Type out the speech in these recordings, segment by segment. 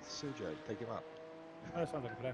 with Sergio. Take him up. That sounds like a plan.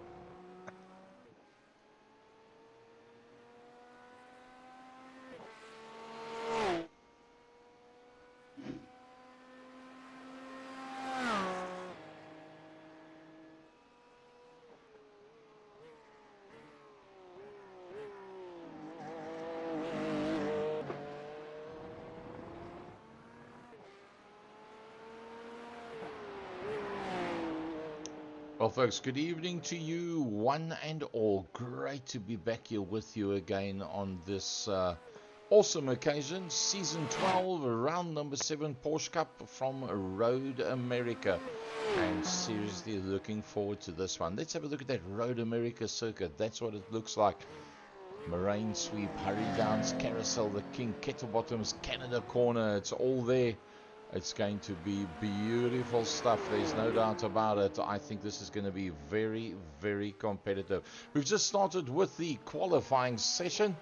Well, folks, good evening to you, one and all. Great to be back here with you again on this awesome occasion. Season 12, round number 7 Porsche Cup from Road America. And seriously looking forward to this one. Let's have a look at that Road America circuit. That's what it looks like. Moraine Sweep, Hurry Downs, Carousel, the King, Kettle Bottoms, Canada Corner. It's all there. It's going to be beautiful stuff. There's no doubt about it. I think this is going to be very, very competitive. We've just started with the qualifying session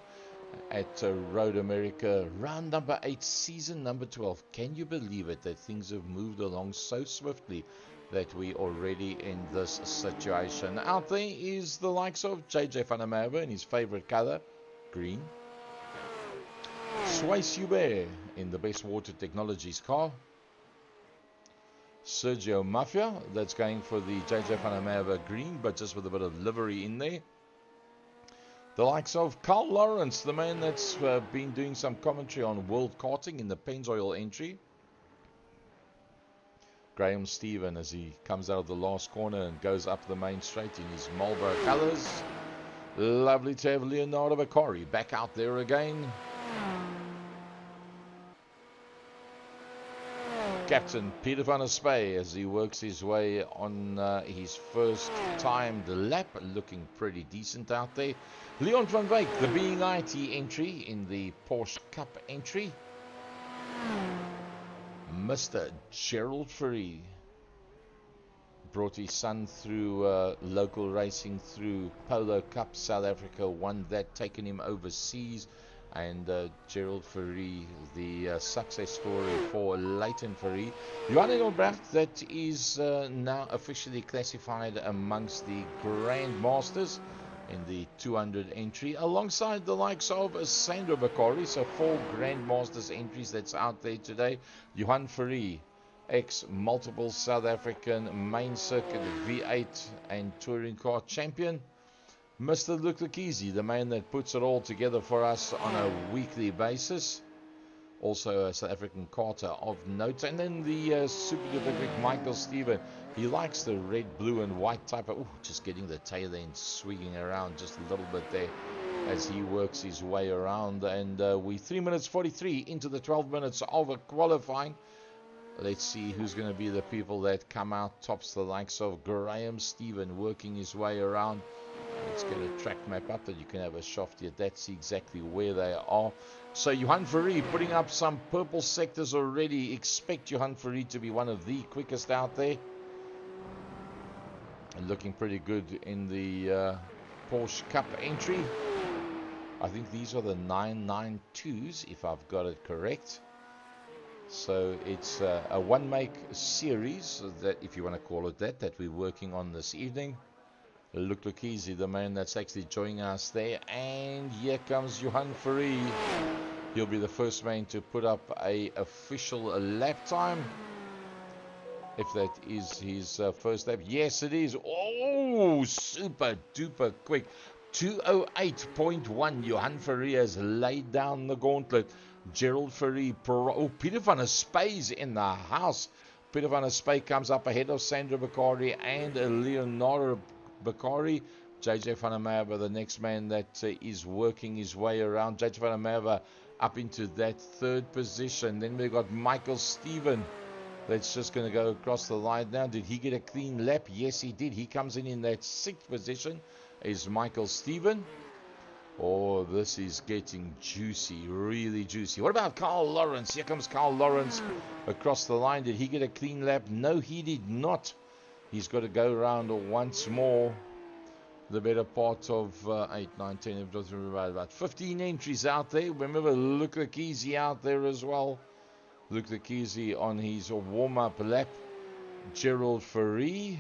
at Road America, round number 8, season number 12. Can you believe it that things have moved along so swiftly that we already in this situation? Out there is the likes of JJ van der Merwe in his favorite color, green. Swayze Hubert in the Best Water Technologies car. Sergio Mafia, that's going for the JJ van der Merwe green, but just with a bit of livery in there. The likes of Carl Lawrence, the man that's been doing some commentary on World Karting in the Pennzoil entry. Graham Stephen as he comes out of the last corner and goes up the main straight in his Marlboro colours. Lovely to have Leonardo Bacari back out there again. Captain Peter van der Spey as he works his way on his first timed lap, looking pretty decent out there. Leon van Wyk, the Being IT entry in the Porsche Cup entry. Mr. Gerald Fourie brought his son through local racing through Polo Cup South Africa, won that, taken him overseas. And Gerald Fourie, the success story for Leighton Fourie. Johan Engelbrecht, that is now officially classified amongst the Grandmasters in the 200 entry, alongside the likes of Sandro Bacari. So 4 Grandmasters entries that's out there today. Johan Fourie, ex-multiple South African main circuit V8 and touring car champion. Mr. Luke Lekizi, the man that puts it all together for us on a weekly basis. Also a South African karter of note. And then the super duper quick Michael Stephen. He likes the red, blue and white type of... just getting the tail end swinging around just a little bit there as he works his way around. And we 3 minutes 43 into the 12 minutes of qualifying. Let's see who's going to be the people that come out tops. The likes of Graham Stephen working his way around. Let's get a track map up that you can have a shaft here. That's exactly where they are. So Johan Fourie putting up some purple sectors already. Expect Johan Fourie to be one of the quickest out there. And looking pretty good in the Porsche Cup entry. I think these are the 992s if I've got it correct. So it's a one-make series, that, if you want to call it that we're working on this evening. Luke Lekizi, the man that's actually joining us there. And here comes Johan Fourie. He'll be the first man to put up a official lap time. If that is his first lap. Yes, it is. Oh, super duper quick. 208.1. Johan Fourie has laid down the gauntlet. Gerald Fourie. Peter van der Spey's in the house. Peter van der Spey comes up ahead of Sandro Bacari and Leonardo Bacari. JJ van der Merwe, the next man that is working his way around. JJ van der Merwe up into that 3rd position. Then we've got Michael Stephen. That's just going to go across the line now. Did he get a clean lap? Yes, he did. He comes in that 6th position. Is Michael Stephen. Oh, this is getting juicy, really juicy. What about Carl Lawrence? Here comes Carl Lawrence across the line. Did he get a clean lap? No, he did not. He's got to go around once more. The better part of 8, 9, 10, about 15 entries out there. Remember, Luke Lekizi out there as well. Luke Lekizi on his warm-up lap. Gerald Fourie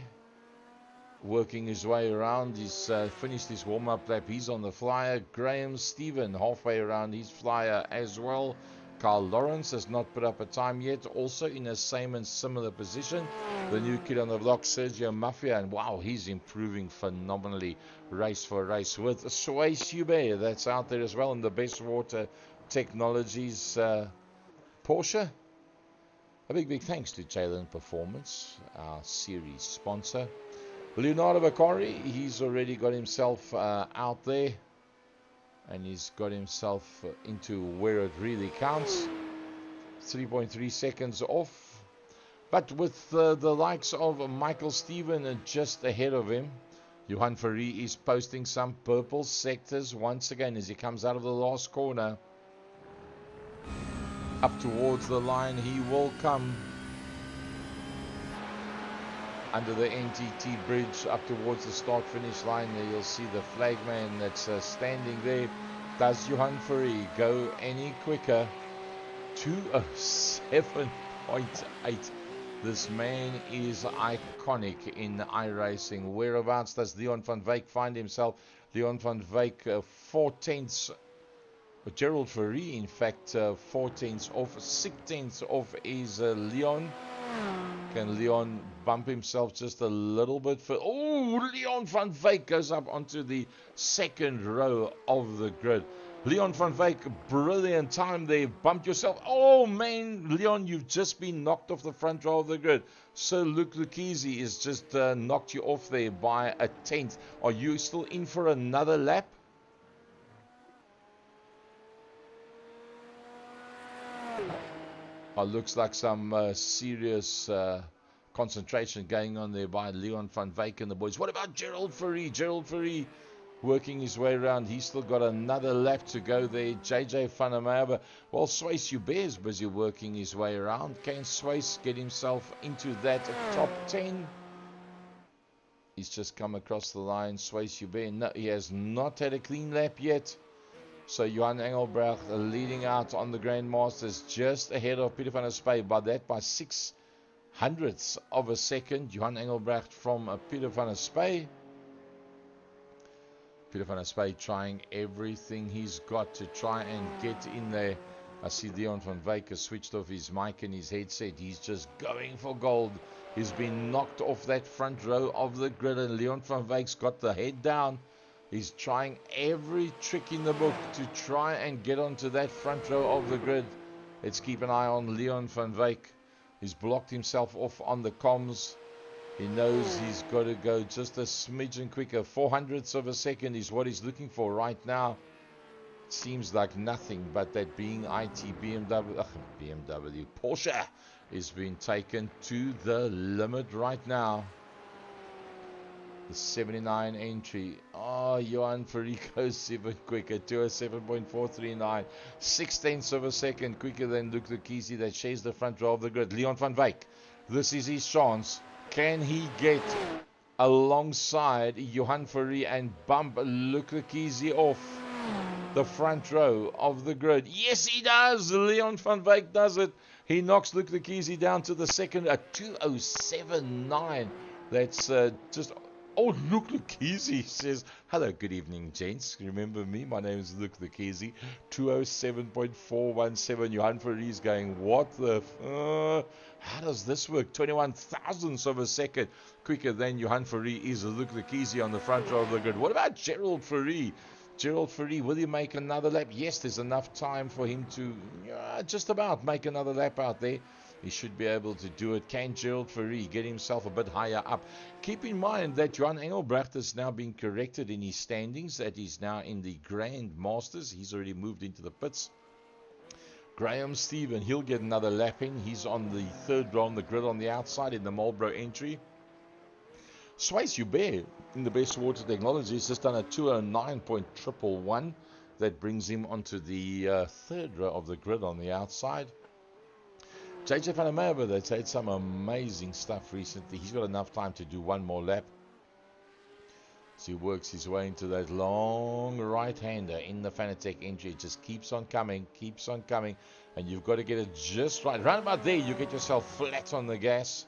working his way around. He's finished his warm-up lap. He's on the flyer. Graham Stephen halfway around his flyer as well. Carl Lawrence has not put up a time yet, also in a same and similar position. The new kid on the block, Sergio Mafia, and wow, he's improving phenomenally race for race with Sway Hubert, that's out there as well in the Best Water Technologies Porsche. A big thanks to Jalen Performance, our series sponsor. Leonardo Bakari, he's already got himself out there. And he's got himself into where it really counts. 3.3 seconds off. But with the likes of Michael Steven just ahead of him, Johan Ferry is posting some purple sectors once again as he comes out of the last corner. Up towards the line he will come. Under the NTT bridge, up towards the start-finish line, there you'll see the flagman that's standing there. Does Johan Ferry go any quicker? 207.8. This man is iconic in iRacing. Whereabouts does Leon van Wyk find himself? Leon van Wyk 4 tenths. Gerald Ferry, in fact, 4 tenths off. 6 tenths off is Leon. Can Leon bump himself just a little bit? Oh, Leon van Wyk goes up onto the second row of the grid. Leon van Wyk, brilliant time there. Bumped yourself. Oh, man, Leon, you've just been knocked off the front row of the grid. Sir Luke Lucchese has just knocked you off there by a tenth. Are you still in for another lap? Looks like some serious concentration going on there by Leon van Wyk and the boys. What about Gerald Ferry? Gerald Ferry working his way around. He's still got another lap to go there. JJ van der Merwe. Well, Swayze Hubert is busy working his way around. Can Swayze get himself into that top 10? He's just come across the line. Swayze Hubert, no, he has not had a clean lap yet. So Johan Engelbrecht leading out on the Grandmasters, just ahead of Peter van der Spey by 600ths of a second. Johan Engelbrecht from Peter van der Spey. Peter van der Spey trying everything he's got to try and get in there. I see Leon van Wyk has switched off his mic and his headset. He's just going for gold. He's been knocked off that front row of the grid, and Leon van Wyk's got the head down. He's trying every trick in the book to try and get onto that front row of the grid. Let's keep an eye on Leon van Wyk. He's blocked himself off on the comms. He knows he's got to go just a smidgen quicker. 400ths of a second is what he's looking for right now. It seems like nothing but that being BMW, Porsche is being taken to the limit right now. The 79 entry. Oh, Johan Ferry goes even quicker. 207.439. 6 tenths of a second quicker than Luke Lucchese that shares the front row of the grid. Leon van Wyk. This is his chance. Can he get alongside Johan Ferry and bump Luke Lucchese off the front row of the grid? Yes, he does. Leon van Wyk does it. He knocks Luke Lucchese down to the second at 207.9. That's just... Oh, Luke Lucchese says, hello, good evening, gents. Remember me? My name is Luke Lucchese. 207.417. Johan Ferry is going, what the... how does this work? 21 thousandths of a second quicker than Johan Ferry is Luke Lucchese on the front row of the grid. What about Gerald Ferry? Gerald Ferry, will he make another lap? Yes, there's enough time for him to just about make another lap out there. He should be able to do it. Can Gerald Ferry get himself a bit higher up? Keep in mind that Johan Engelbrecht has now been corrected in his standings, that he's now in the Grand Masters. He's already moved into the pits. Graham Stephen, he'll get another lap in. He's on the third row on the grid on the outside in the Marlboro entry. Swayze Hubert in the Best Water Technologies has done a 209.111. That brings him onto the third row of the grid on the outside. JJ van der Merwe, that's had some amazing stuff recently. He's got enough time to do one more lap. So he works his way into that long right-hander in the Fanatec entry. It just keeps on coming. And you've got to get it just right. Right about there, you get yourself flat on the gas.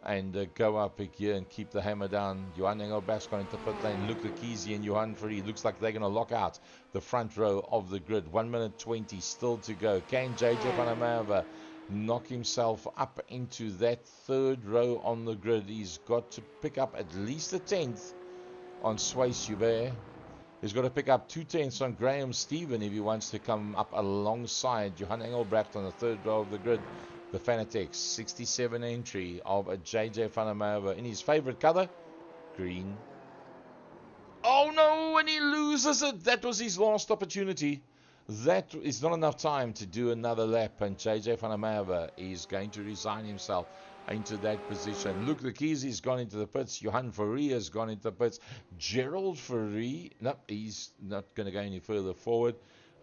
and go up here and keep the hammer down. Johan Engelbrecht's gone into pit lane. Luke Lekisi and Johan Fourie looks like they're going to lock out the front row of the grid. 1 minute 20 still to go. Can JJ van der Merwe knock himself up into that third row on the grid? He's got to pick up at least a 10th on Sway Subert. He's got to pick up 2/10 on Graham Stephen if he wants to come up alongside Johan Engelbrecht on the third row of the grid. The Fanatec 67 entry of a JJ van der Merwe in his favorite color, green. Oh no, and he loses it. That was his last opportunity. That is not enough time to do another lap, and JJ van der Merwe is going to resign himself into that position. Luke Lekisi's gone into the pits. Johan Fourie has gone into the pits. Gerald Fourie, no, he's not going to go any further forward.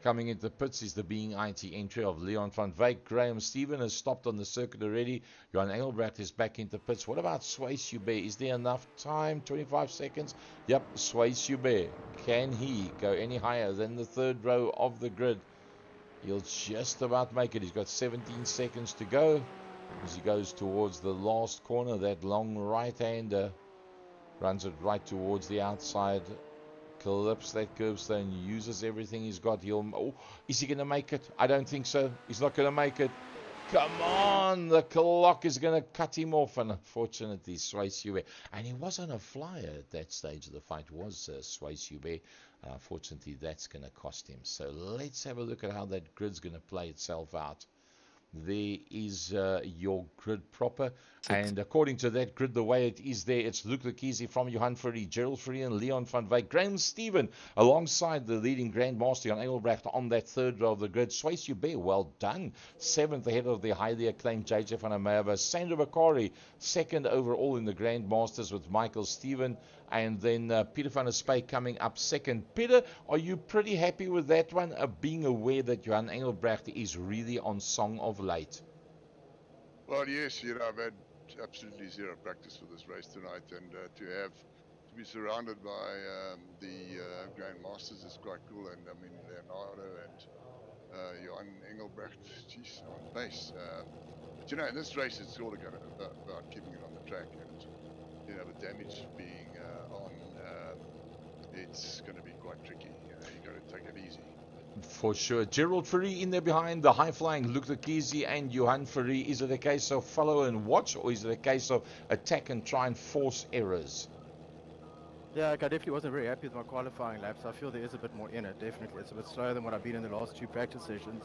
Coming into the pits is the Being IT entry of Leon van Wyk. Graham Stephen has stopped on the circuit already. Johan Engelbrecht is back into pits. What about Sway Subert? Is there enough time? 25 seconds? Yep, Sway Subert. Can he go any higher than the third row of the grid? He'll just about make it. He's got 17 seconds to go as he goes towards the last corner. That long right-hander runs it right towards the outside. Clips that curbstone, uses everything he's got. Is he going to make it? I don't think so. He's not going to make it. Come on, the clock is going to cut him off, and unfortunately Sway Subert, and he was on a flyer at that stage of the fight, was Sway Subert. Unfortunately that's going to cost him. So let's have a look at how that grid's going to play itself out. There is your grid proper. And according to that grid, the way it is there, it's Luke Lekisi from Johan Fourie, Gerald Fourie and Leon van Wyk. Graham Stephen alongside the leading Grandmaster Johan Engelbrecht on that third row of the grid. Sway Subert, well done. 7th ahead of the highly acclaimed JJ van der Merwe. Sandra Bakari, 2nd overall in the Grandmasters with Michael Stephen. And then Peter van der Spey coming up 2nd. Peter, are you pretty happy with that one, being aware that Johan Engelbrecht is really on song of late? Well, yes, I've had absolutely zero practice for this race tonight, and to be surrounded by the Grandmasters is quite cool. And I mean, Leonardo and Johan Engelbrecht, geez, on pace. But in this race, it's all about keeping it on the track, and with damage being on, it's going to be quite tricky. You got to take it easy. For sure. Gerald Fourie in there behind the high-flying Luke Lekisi and Johan Fourie. Is it a case of follow and watch, or is it a case of attack and try and force errors? Yeah, I definitely wasn't very happy with my qualifying laps. I feel there is a bit more in it, definitely. It's a bit slower than what I've been in the last 2 practice sessions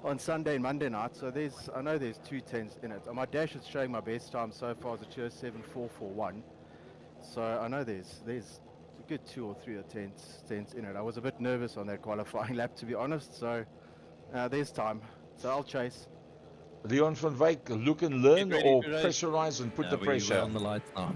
on Sunday and Monday night. So I know there's 2:10s in it. On my dash, it's showing my best time so far is a 2:07.441. So I know there's a good 2 or 3 tenths in it. I was a bit nervous on that qualifying lap, to be honest. So there's time. So I'll chase. Leon van Wyk, look and learn, or pressurize and put the pressure on the lights now.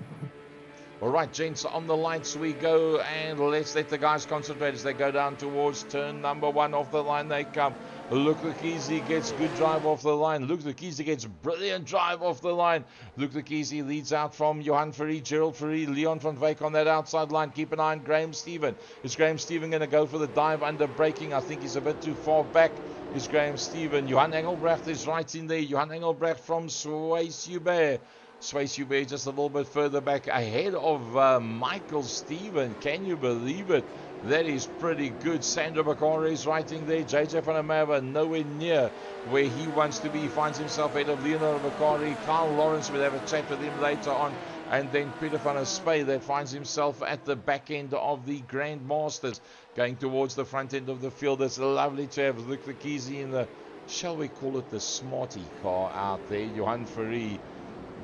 All right, gents, on the lights we go, and let's let the guys concentrate as they go down towards turn number 1. Off the line they come. Luke Lekisi gets good drive off the line. Luke Lekisi gets brilliant drive off the line. Luke Lekisi leads out from Johan Fourie, Gerald Fourie, Leon van Wyk on that outside line. Keep an eye on Graham Stephen. Is Graham Stephen going to go for the dive under braking? I think he's a bit too far back. Is Graham Stephen. Johan Engelbrecht is right in there. Johan Engelbrecht from Sway Subert. Sway Subert just a little bit further back ahead of Michael Stephen. Can you believe it? That is pretty good. Sandra Bakari is right in there. JJ van der Merwe nowhere near where he wants to be. He finds himself ahead of Leonardo Bakari. Carl Lawrence, we'll have a chat with him later on. And then Peter van der Spey that finds himself at the back end of the Grandmasters, going towards the front end of the field. It's lovely to have Luke Lekisi in the, shall we call it the smarty car out there. Johan Fourie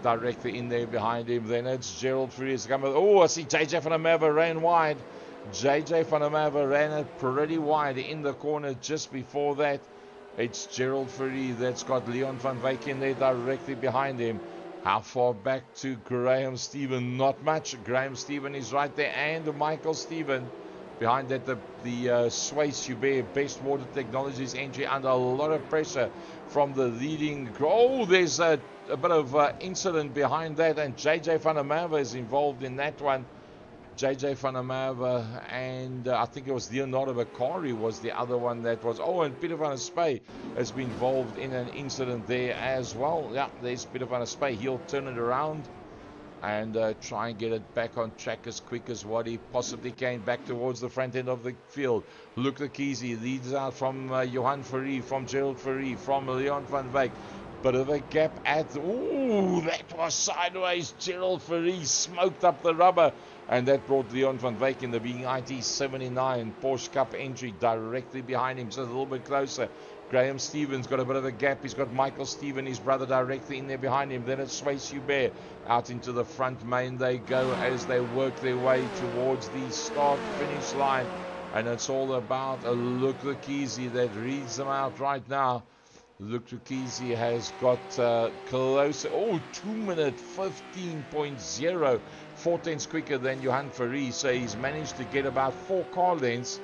directly in there behind him. Then it's Gerald Fourie. Oh, I see JJ van der Merwe ran wide. JJ van der Merwe ran it pretty wide in the corner just before that. It's Gerald Fourie that's got Leon van Wyk in there directly behind him. How far back to Graham Stephen? Not much. Graham Stephen is right there, and Michael Stephen. Behind that, the Sway Subert Best Water Technologies entry under a lot of pressure from the leading. Oh, there's a bit of incident behind that, and JJ van der Merwe is involved in that one. JJ van der Merwe, and I think it was Leonardo Bakari was the other one that was. Oh, and Peter van der Spey has been involved in an incident there as well. Yeah, there's Peter van der Spey. He'll turn it around. and try and get it back on track as quick as what he possibly can, back towards the front end of the field. Luke Lekese leads out from Johan Fourie, from Gerald Fourie, from Leon van Wyk. Bit of a gap at, ooh, that was sideways. Gerald Fourie smoked up the rubber, and that brought Leon van Wyk in the BIT 79 Porsche Cup entry directly behind him, just a little bit closer. Graham Stevens got a bit of a gap. He's got Michael Steven, his brother, directly in there behind him. Then it's Swayze Hubert. Out into the front main they go as they work their way towards the start-finish line. And it's all about a Luke Lekese that reads them out right now. Luke Lekese has got closer. Oh, 2 minute 15.0. 4 tenths quicker than Johan Fourie. So he's managed to get about 4 car lengths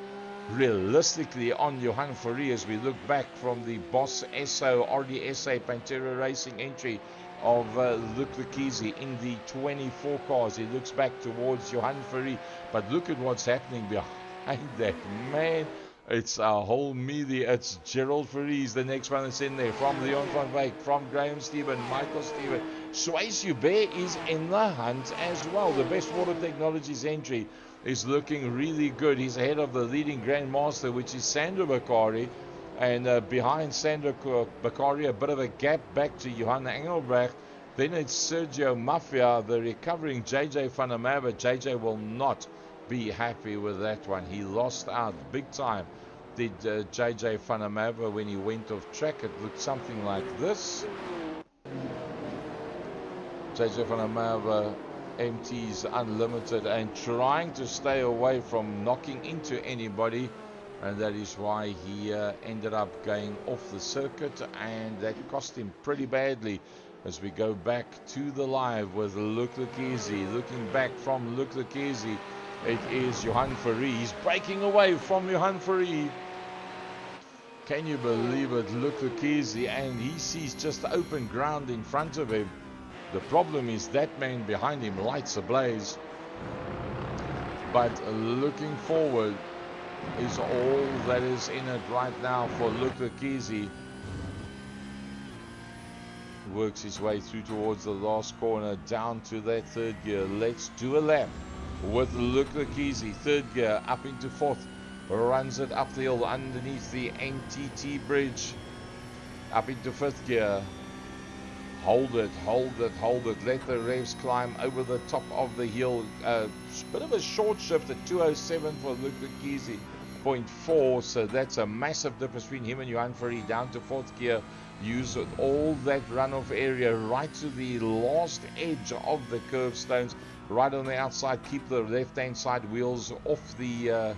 realistically on Johan Fourie as we look back from the Boss SO RDSA Pantera Racing entry of Luke Lekese in the 24 cars. He looks back towards Johan Fourie, but look at what's happening behind that man. It's a whole media. It's Gerald Fourie, the next one that's in there, from Leon van Wyk, from Graham Steven, Michael Steven. Swayze Hubert is in the hunt as well. The Best Water Technologies entry is looking really good. He's ahead of the leading Grandmaster, which is Sandro Bakari. And behind Sandro Bakari, a bit of a gap back to Johan Engelbrecht. Then it's Sergio Mafia, the recovering JJ van der Merwe. JJ will not be happy with that one. He lost out big time, did JJ van der Merwe, when he went off track. It looked something like this. JJ van der Merwe empties unlimited and trying to stay away from knocking into anybody, and that is why he ended up going off the circuit, and that cost him pretty badly. As we go back to the live with Luke Lekese, looking back from Luke Lekese, it is Johan Fourie. He's breaking away from Johan Fourie. Can you believe it? Luke Lekese, and he sees just open ground in front of him. The problem is that man behind him lights ablaze. But looking forward is all that is in it right now for Luke Lekese. Works his way through towards the last corner, down to that third gear. Let's do a lap with Luke Lekese. Third gear up into fourth, runs it up the hill underneath the NTT bridge, up into fifth gear. Hold it, hold it, hold it. Let the revs climb over the top of the hill. Bit of a short shift at 207 for Luke Lekese, 0.4. So that's a massive difference between him and Johan Fourie. Down to fourth gear. Use all that runoff area right to the last edge of the curve stones. Right on the outside. Keep the left-hand side wheels off the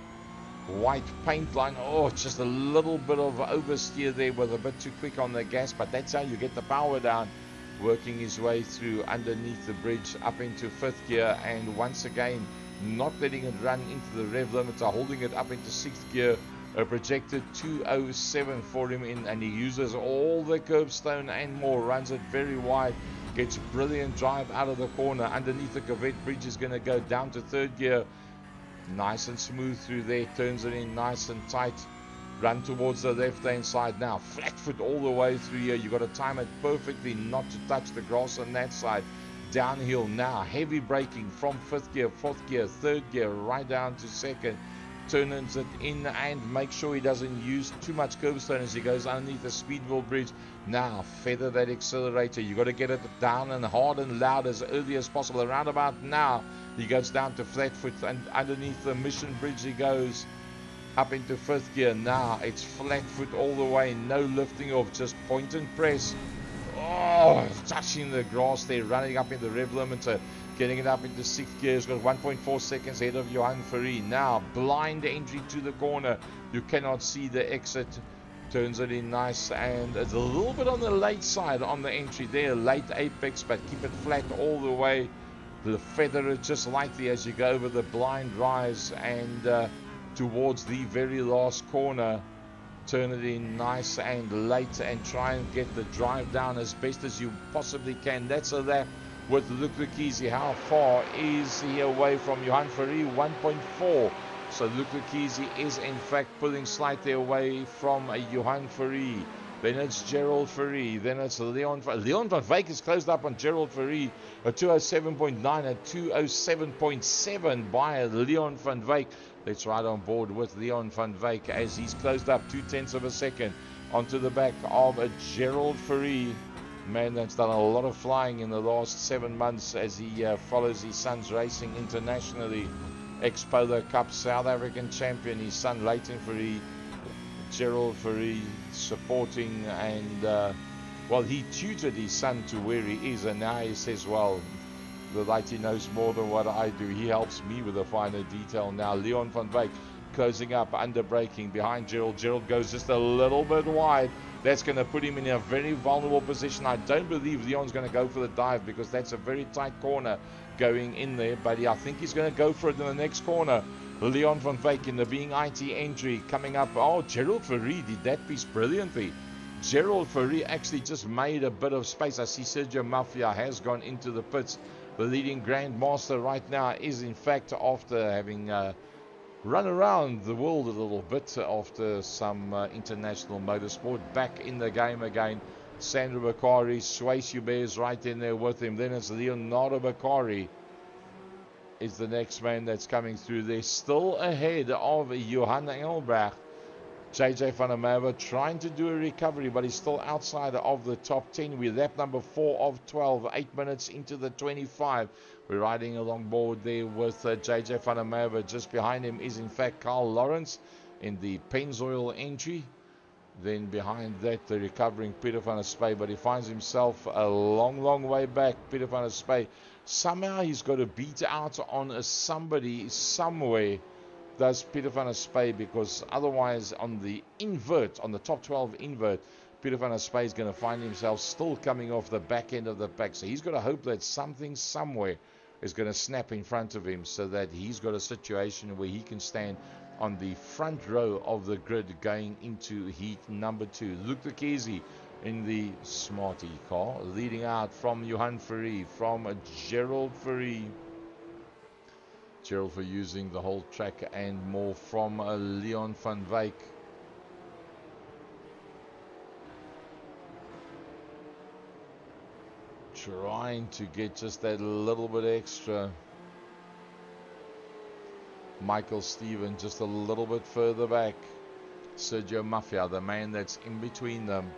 white paint line. Oh, just a little bit of oversteer there, with a bit too quick on the gas, but that's how you get the power down. Working his way through underneath the bridge up into fifth gear, and once again not letting it run into the rev limiter, holding it up into sixth gear. A projected 207 for him in, and he uses all the curbstone and more. Runs it very wide, gets brilliant drive out of the corner. Underneath the Corvette bridge is going to go down to third gear. Nice and smooth through there, turns it in nice and tight. Run towards the left hand side now, flat foot all the way through here. You've got to time it perfectly not to touch the grass on that side. Downhill now, heavy braking from fifth gear, fourth gear, third gear, right down to second. Turns it in and make sure he doesn't use too much curbstone as he goes underneath the Speedwell bridge. Now feather that accelerator. You got to get it down and hard and loud as early as possible. Around about now he goes down to flat foot, and underneath the Mission bridge he goes up into fifth gear. Now it's flat foot all the way, no lifting off, just point and press. Oh, touching the grass there, running up in the rev limiter. Getting it up into sixth gear. He's got 1.4 seconds ahead of Johan Fourie. Now, blind entry to the corner. You cannot see the exit. Turns it in nice, and it's a little bit on the late side on the entry there. Late apex, but keep it flat all the way. The feather it just lightly as you go over the blind rise and towards the very last corner. Turn it in nice and late and try and get the drive down as best as you possibly can. That's a lap with Luke Lekese. How far is he away from Johan Fourie? 1.4. So Luke Lekese is in fact pulling slightly away from Johan Fourie. Then it's Gerald Fourie. Then it's Leon van Wyk is closed up on Gerald Fourie. A 207.9, a 207.7 by Leon van Wyk. Let's ride on board with Leon van Wyk as he's closed up 0.2 of a second onto the back of a Gerald Fourie. Man that's done a lot of flying in the last 7 months as he follows his son's racing internationally. Ex-Polo Cup South African champion, his son Leighton Fourie. Gerald Fourie supporting and well, he tutored his son to where he is, and now he says, well, the Lighty knows more than what I do. He helps me with the finer detail now. Leon van Wyk closing up, under braking behind Gerald. Gerald goes just a little bit wide. That's going to put him in a very vulnerable position. I don't believe Leon's going to go for the dive because that's a very tight corner going in there, but I think he's going to go for it in the next corner. Leon van Wyk in the being IT entry coming up. Oh, Gerald Fourie did that piece brilliantly. Gerald Fourie actually just made a bit of space. I see Sergio Mafia has gone into the pits. The leading Grandmaster right now is in fact, after having run around the world a little bit after some international motorsport, back in the game again. Sandro Bakari, Swayze Hubert is right in there with him. Then it's Leonardo Bakari is the next man that's coming through. They're still ahead of Johan Engelbrecht. JJ van der Merwe trying to do a recovery, but he's still outside of the top 10. We're lap number 4 of 12, 8 minutes into the 25. We're riding along board there with JJ van der Merwe. Just behind him is in fact Carl Lawrence in the Pennzoil entry. Then behind that, the recovering Peter van der Spey, but he finds himself a long way back. Peter van der Spey, somehow he's got to beat out on somebody somewhere, does Peter van der Spey, because otherwise on the invert, on the top 12 invert, Peter van der Spey is going to find himself still coming off the back end of the pack. So he's got to hope that something somewhere is going to snap in front of him so that he's got a situation where he can stand on the front row of the grid going into heat number 2. Luke Lekesi in the Smarty car, leading out from Johan Fourie, from Gerald Fourie. Gerald for using the whole track and more from Leon van Wyk. Trying to get just that little bit extra. Michael Steven just a little bit further back. Sergio Mafia, the man that's in between them.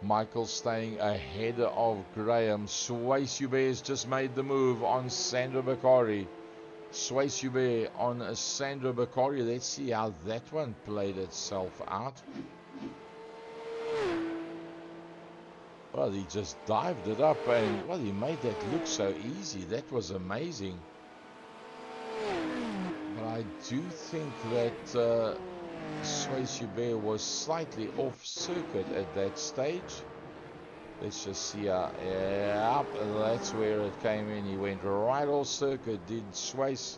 Michael staying ahead of Graham. Swayze Hubert has just made the move on Sandro Bakari. Swayze Hubert on Sandro Bakari. Let's see how that one played itself out. Well, he just dived it up and, well, he made that look so easy. That was amazing. But I do think that Swayze Hubert was slightly off circuit at that stage. Let's just see. Yeah, that's where it came in. He went right off circuit. Did Swayze,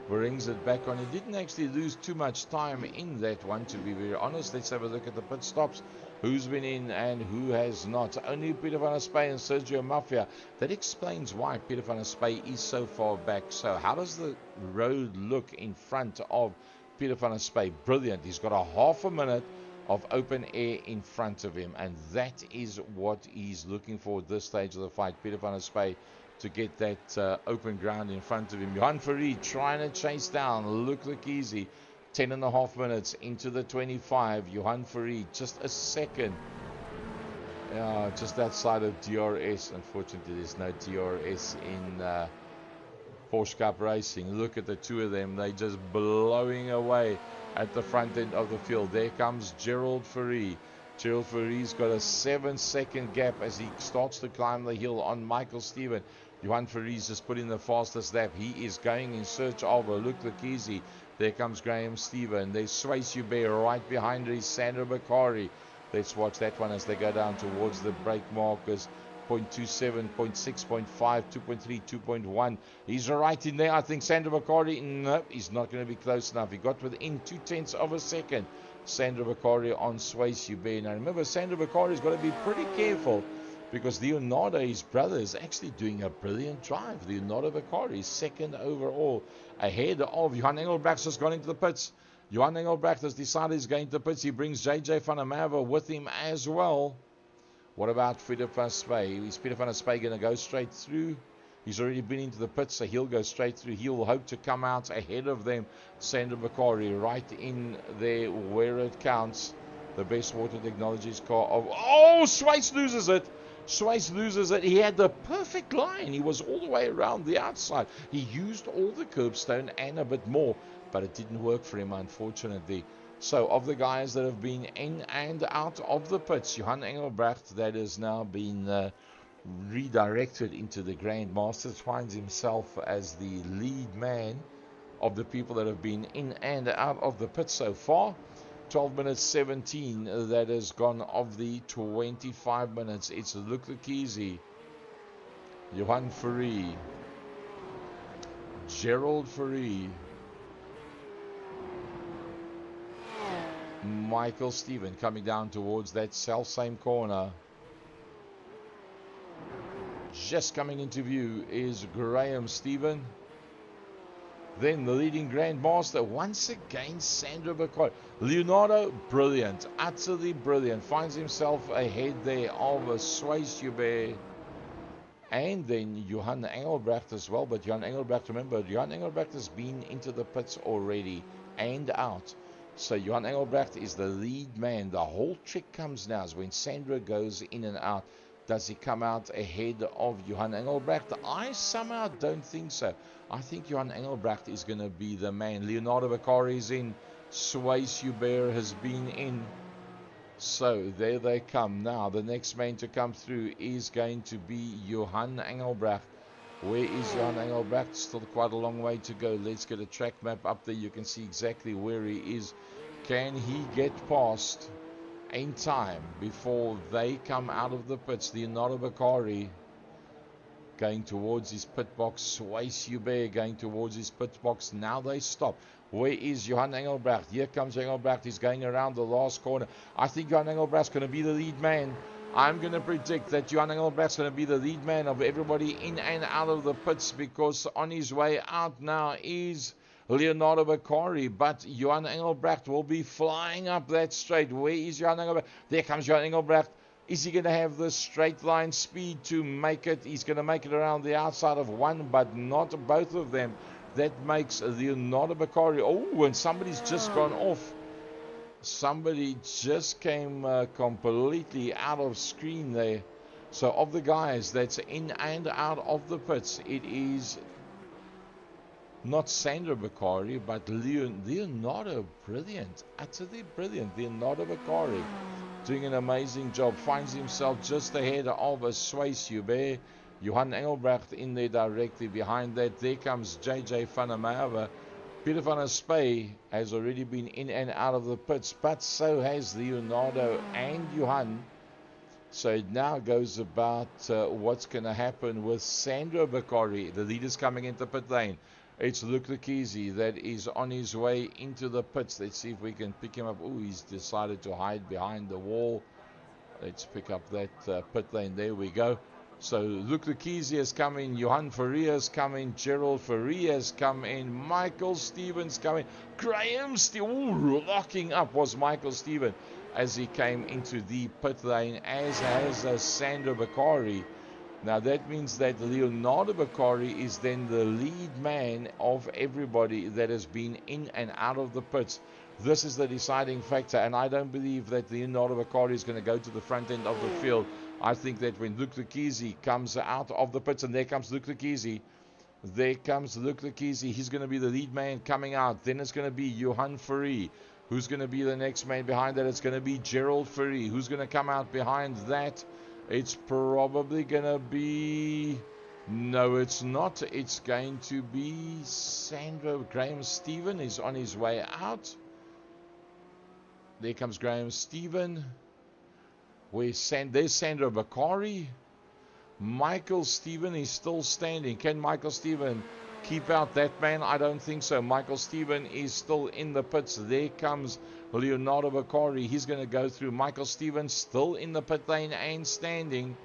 brings it back on. He didn't actually lose too much time in that one, to be very honest. Let's have a look at the pit stops. Who's been in and who has not? Only Peter van der Spey and Sergio Mafia. That explains why Peter van der Spey is so far back. So how does the road look in front of Peter van der Spey? Brilliant. He's got a half a minute of open air in front of him, and that is what he's looking for at this stage of the fight. Peter van der Spey to get that open ground in front of him. Johan Fourie trying to chase down Luke Lekesi. 10.5 minutes into the 25. Johan Fourie just a second. Just outside of DRS. Unfortunately, there's no DRS in Porsche Cup Racing. Look at the two of them. They're just blowing away at the front end of the field. There comes Gerald Fourie. Gerald Fourie's got a 7-second gap as he starts to climb the hill on Michael Steven. Johan Fourie's just put in the fastest lap. He is going in search of Luke Lekesi. There comes Graham Steven. There's Swayze Hubert right behind his Sandro Bakari. Let's watch that one as they go down towards the brake markers. 0.27, 0.6, 0.5, 2.3, 2.1. He's right in there. I think Sandro Bakari, no, he's not going to be close enough. He got within 0.2 of a second. Sandro Bakari on Swayze Hubert. Now remember, Sandro Bakari's got to be pretty careful because Leonardo, his brother, is actually doing a brilliant drive. Leonardo Bakari is second overall, ahead of Johan Engelbrecht, has gone into the pits. Johan Engelbrecht has decided he's going to pits. He brings JJ van der Merwe with him as well. What about Pieter van Spey? Is Pieter van Spey going to go straight through? He's already been into the pits, so he'll go straight through. He'll hope to come out ahead of them. Sandra Bakari right in there where it counts. The best water technologies car of... Oh, Schweiss loses it. Schweiss loses it. He had the perfect line. He was all the way around the outside. He used all the curbstone and a bit more, but it didn't work for him, unfortunately. So, of the guys that have been in and out of the pits, Johan Engelbrecht, that has now been redirected into the Grand Masters, finds himself as the lead man of the people that have been in and out of the pits so far. 12 minutes 17 that has gone of the 25 minutes. It's Luke Lekizi, Johan Fourie, Gerald Fourie, Michael Stephen coming down towards that self-same corner. Just coming into view is Graham Stephen. Then the leading Grandmaster, once again, Sandro Bakari. Leonardo, brilliant, utterly brilliant. Finds himself ahead there of Schweiss Joubert. And then Johan Engelbrecht as well. But Johan Engelbrecht, remember, Johan Engelbrecht has been into the pits already and out. So Johan Engelbrecht is the lead man. The whole trick comes now is when Sandro goes in and out. Does he come out ahead of Johan Engelbrecht? I somehow don't think so. I think Johan Engelbrecht is going to be the man. Leonardo Bakari is in. Schweiss Joubert has been in. So there they come. Now the next man to come through is going to be Johan Engelbrecht. Where is Johan Engelbrecht? Still quite a long way to go. Let's get a track map up there. You can see exactly where he is. Can he get past in time before they come out of the pits? Leonardo Bakari going towards his pit box. Schweiss Joubert going towards his pit box. Now they stop. Where is Johan Engelbrecht? Here comes Engelbrecht. He's going around the last corner. I think Johan Engelbrecht's going to be the lead man. I'm going to predict that Johan Engelbrecht's going to be the lead man of everybody in and out of the pits, because on his way out now is Leonardo Bakari, but Johan Engelbrecht will be flying up that straight. Where is Johan Engelbrecht? There comes Johan Engelbrecht. Is he going to have the straight line speed to make it? He's going to make it around the outside of one, but not both of them. That makes Leonardo Bakari. Oh, and somebody's just gone off. Somebody just came completely out of screen there. So of the guys that's in and out of the pits, it is not Sandro Bakari, but Leonardo. Brilliant, utterly brilliant. Leonardo Bakari doing an amazing job. Finds himself just ahead of a Schweiss Joubert. Johan Engelbrecht in there directly behind that. There comes JJ van der Merwe. Pieter van Spey has already been in and out of the pits, but so has Leonardo and Johan. So it now goes about what's going to happen with Sandro Bakari. The leader's coming into pit lane. It's Luke Lekizi that is on his way into the pits. Let's see if we can pick him up. Oh, he's decided to hide behind the wall. Let's pick up that pit lane. There we go. So Luke Lekizi has come in, Johan Fourie has come in, Gerald Fourie has come in, Michael Stevens come in, Graham Stevens, locking up was Michael Stevens as he came into the pit lane, as has Sandro Bakari. Now that means that Leonardo Bakari is then the lead man of everybody that has been in and out of the pits. This is the deciding factor, and I don't believe that Leonardo Bakari is going to go to the front end of the field. I think that when Luke Lekizi comes out of the pits, and there comes Luke Lekizi, he's going to be the lead man coming out. Then it's going to be Johan Fourie. Who's going to be the next man behind that? It's going to be Gerald Fourie. Who's going to come out behind that? It's probably going to be... No, it's not. It's going to be Sandro. Graham Stephen is on his way out. There comes Graham Stephen. There's Sandro Bakari. Michael Stephen is still standing. Can Michael Stephen keep out that man? I don't think so. Michael Stephen is still in the pits. There comes Leonardo Bakari. He's going to go through. Michael Stephen still in the pit lane and standing.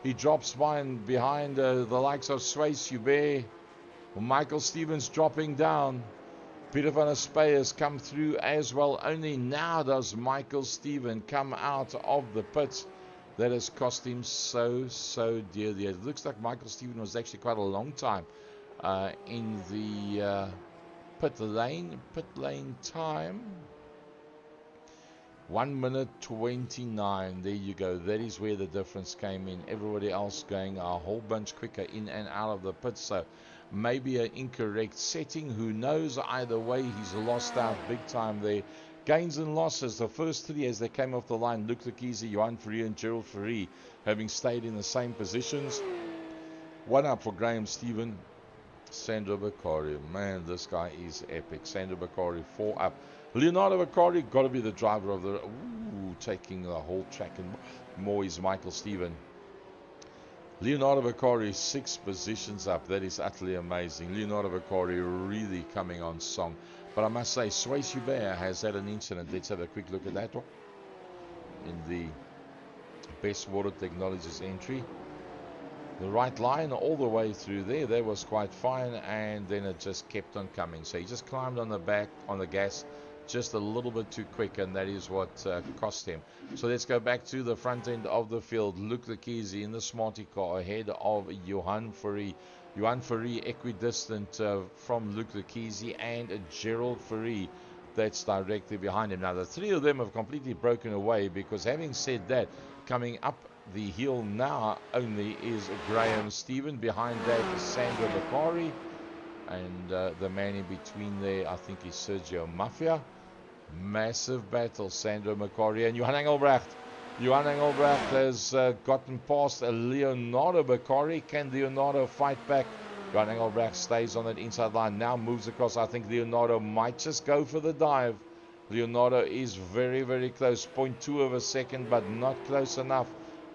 He drops behind the likes of Schweiss Joubert. Michael Stevens dropping down. Peter van der Spey has come through as well. Only now does Michael Stephen come out of the pits. That has cost him so dearly. It looks like Michael Stephen was actually quite a long time in the pit lane. Pit lane time, 1 minute 29. There you go. That is where the difference came in. Everybody else going a whole bunch quicker in and out of the pit. So maybe an incorrect setting. Who knows? Either way, he's lost out big time there. Gains and losses. The first three as they came off the line. Luc Lekiese, Johan Fourie and Gerald Fourie having stayed in the same positions. 1 up for Graham Stephen. Sandro Bakari, man, this guy is epic. Sandro Bakari, 4 up. Leonardo Bakari, got to be the driver of the... Ooh, taking the whole track and more is Michael Stephen. Leonardo Bakari, 6 positions up. That is utterly amazing. Leonardo Bakari really coming on song. But I must say, Swayze Hubert has had an incident. Let's have a quick look at that one. In the Best Water Technologies entry. The right line all the way through there, that was quite fine, and then it just kept on coming. So he just climbed on the back, on the gas, just a little bit too quick, and that is what cost him. So let's go back to the front end of the field. Luc Lekiese in the Smarty car ahead of Johan Fourie. Johan Fourie equidistant from Luc Lekiese, and Gerald Fourie that's directly behind him. Now the three of them have completely broken away, because having said that, coming up the hill now only is Graham Stephen. Behind that is Sandro Bakari, and the man in between there I think is Sergio Mafia. Massive battle, Sandro Bakari and Johan Engelbrecht. Johan Engelbrecht has gotten past Leonardo Bakari. Can Leonardo fight back? Johan Engelbrecht stays on that inside line, now moves across. I think Leonardo might just go for the dive. Leonardo is very close, 0.2 of a second, but not close enough.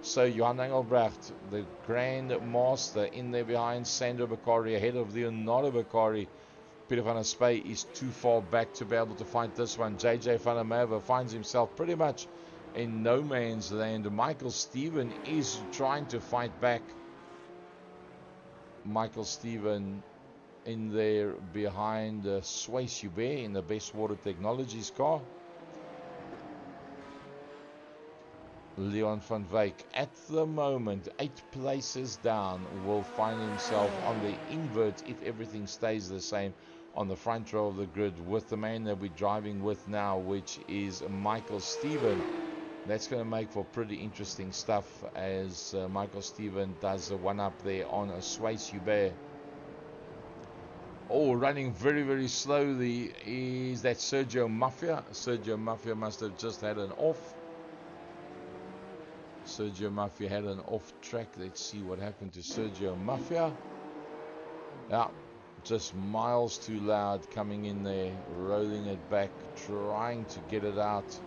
So Johan Engelbrecht, the Grand Master, in there behind Sandro Bakari, ahead of Leonardo Bakari. Peter van der Spey is too far back to be able to fight this one. JJ van der Merwe finds himself pretty much in no man's land. Michael Stephen is trying to fight back. Michael Stephen in there behind Swayze Hubert in the Best Water Technologies car. Leon van Wyk at the moment 8 places down, will find himself on the invert if everything stays the same on the front row of the grid with the man that we're driving with now, which is Michael Stephen. That's going to make for pretty interesting stuff as Michael Stephen does a 1 up there on a Swayze Hubert. Oh, running very slowly is that Sergio Mafia. Sergio Mafia must have just had an off. Sergio Mafia had an off track. Let's see what happened to Sergio Mafia. Yeah, just miles too loud coming in there, rolling it back, trying to get it out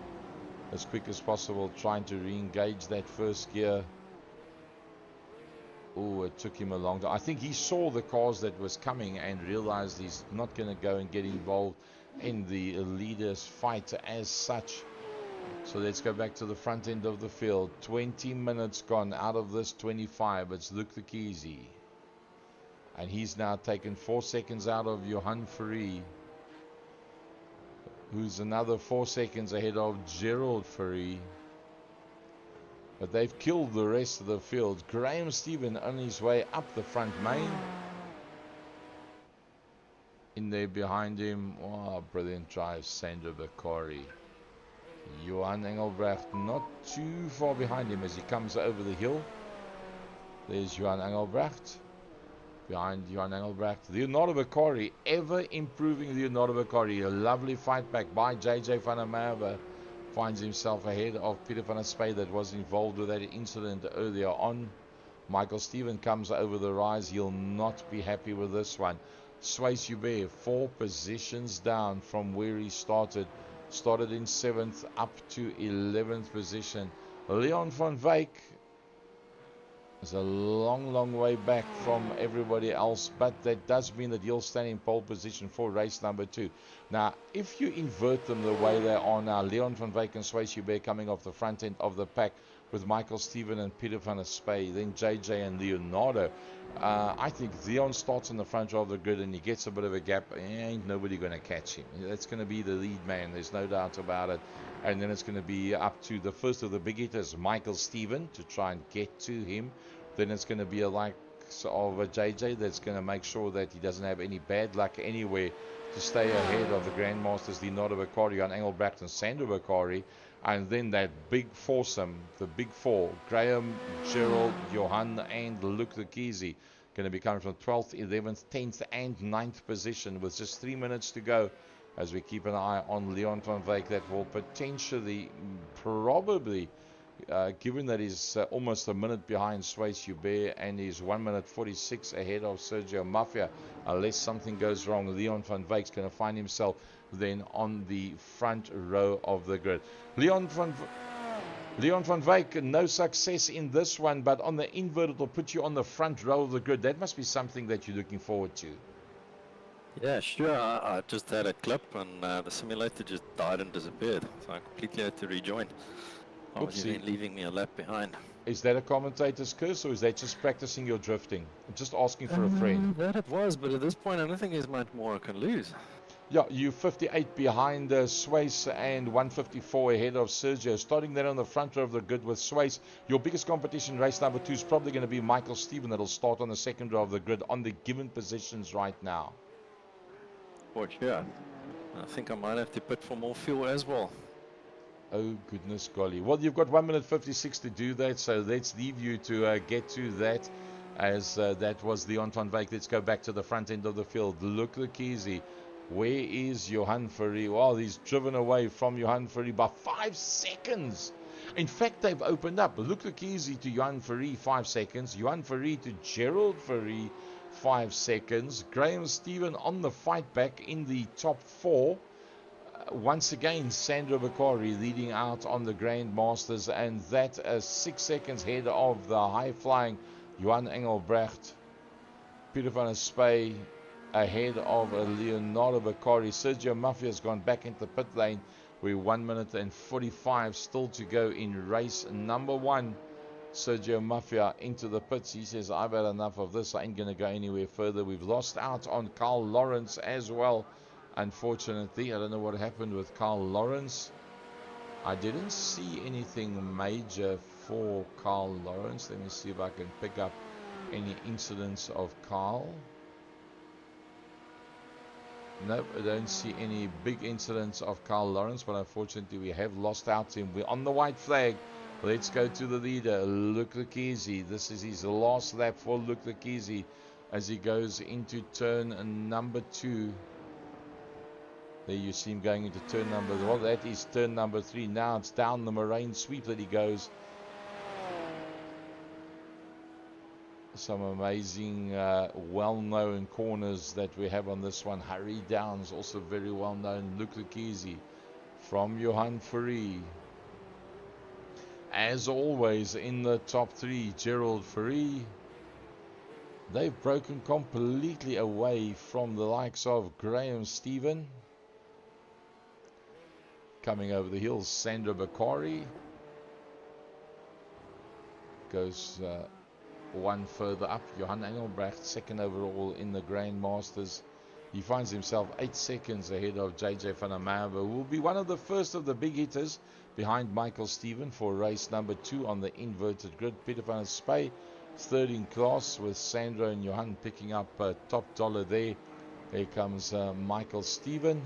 as quick as possible, trying to re-engage that first gear. Oh, it took him a long time. I think he saw the cars that was coming and realized he's not going to go and get involved in the leaders fight as such. So let's go back to the front end of the field. 20 minutes gone out of this 25. It's Luc Lekiese. And he's now taken 4 seconds out of Johan Fourie, who's another 4 seconds ahead of Gerald Fourie. But they've killed the rest of the field. Graham Stephen on his way up the front main. In there behind him, oh, brilliant drive, Sandro Bakari. Johan Engelbrecht not too far behind him as he comes over the hill. There's Johan Engelbrecht. Behind Johan Engelbrecht, Leonardo Bakari, ever improving Leonardo Bakari. A lovely fight back by JJ van der Merwe. Finds himself ahead of Peter van der Spey that was involved with that incident earlier on. Michael Stephen comes over the rise. He'll not be happy with this one. Swayze Hubert 4 positions down from where he started. Started in 7th up to 11th position. Leon van Wyk is a long way back from everybody else, but that does mean that he'll stand in pole position for race number 2. Now, if you invert them the way they are now, Leon van Wyk and Swayze Hubert coming off the front end of the pack, with Michael Stephen and Peter van der Spey, then JJ and Leonardo. I think Leon starts on the front row of the grid and he gets a bit of a gap. Ain't nobody going to catch him. That's going to be the lead man. There's no doubt about it. And then it's going to be up to the first of the big hitters, Michael Stephen, to try and get to him. Then it's going to be a like of a JJ that's going to make sure that he doesn't have any bad luck anywhere to stay ahead of the Grandmasters, Leonardo Bakari, Jan Engelbrecht and Sandro Bakari. And then that big foursome, the big four, Graham, Gerald, Johan and Luke Lukizi, going to be coming from 12th, 11th, 10th and 9th position with just 3 minutes to go as we keep an eye on Leon van Wyk. That will potentially, probably, given that he's almost a minute behind Swayze Hubert and he's 1 minute 46 ahead of Sergio Mafia, unless something goes wrong, Leon van Wyk's going to find himself then on the front row of the grid. Leon van Wyk, no success in this one, but on the invert, it'll put you on the front row of the grid. That must be something that you're looking forward to. Yeah, sure. I just had a clip and the simulator just died and disappeared. So I completely had to rejoin. Obviously leaving me a lap behind. Is that a commentator's curse or is that just practicing your drifting? I'm just asking for a friend. That it was, but at this point I don't think there's much more I can lose. Yeah, you 58 behind Swayze and 154 ahead of Sergio. Starting there on the front row of the grid with Swayze. Your biggest competition, race number 2, is probably going to be Michael Stephen. That'll start on the second row of the grid on the given positions right now. For sure. I think I might have to put for more fuel as well. Oh, goodness golly. Well, you've got 1 minute 56 to do that, so let's leave you to get to that, as that was Leon van Wyk. Let's go back to the front end of the field. Look, Lukizi. Where is Johan Fourie? Well, he's driven away from Johan Fourie by 5 seconds. In fact, they've opened up. Look, Lukizi to Johan Fourie, 5 seconds. Johan Fourie to Gerald Fourie, 5 seconds. Graham Stephen on the fight back in the top 4. Once again, Sandro Bakari leading out on the Grandmasters, and that 6 seconds ahead of the high-flying Johan Engelbrecht. Peter van der Spey ahead of Leonardo Bakari. Sergio Mafia has gone back into the pit lane. We're 1 minute and 45 still to go in race number 1. Sergio Mafia into the pits. He says, I've had enough of this. I ain't going to go anywhere further. We've lost out on Carl Lawrence as well. Unfortunately, I don't know what happened with Carl Lawrence. I didn't see anything major for Carl Lawrence. Let me see if I can pick up any incidents of Carl. Nope, I don't see any big incidents of Carl Lawrence, but unfortunately we have lost out to him. We're on the white flag. Let's go to the leader, Luke Lukizi. This is his last lap for Luke Lukizi as he goes into turn number 2. There you see him going into turn number, well, that is turn number 3. Now it's down the moraine sweep that he goes. Some amazing well-known corners that we have on this one. Harry Downs, also very well-known. Luke Lukizi from Johan Fourie. As always, in the top 3, Gerald Fourie. They've broken completely away from the likes of Graham Stephen. Coming over the hills, Sandro Bakari goes one further up. Johan Engelbrecht, second overall in the Grandmasters. He finds himself 8 seconds ahead of JJ van der Merwe, who will be one of the first of the big hitters behind Michael Stephen for race number 2 on the inverted grid. Peter van der Spey, third in class, with Sandro and Johan picking up top dollar there. Here comes Michael Stephen.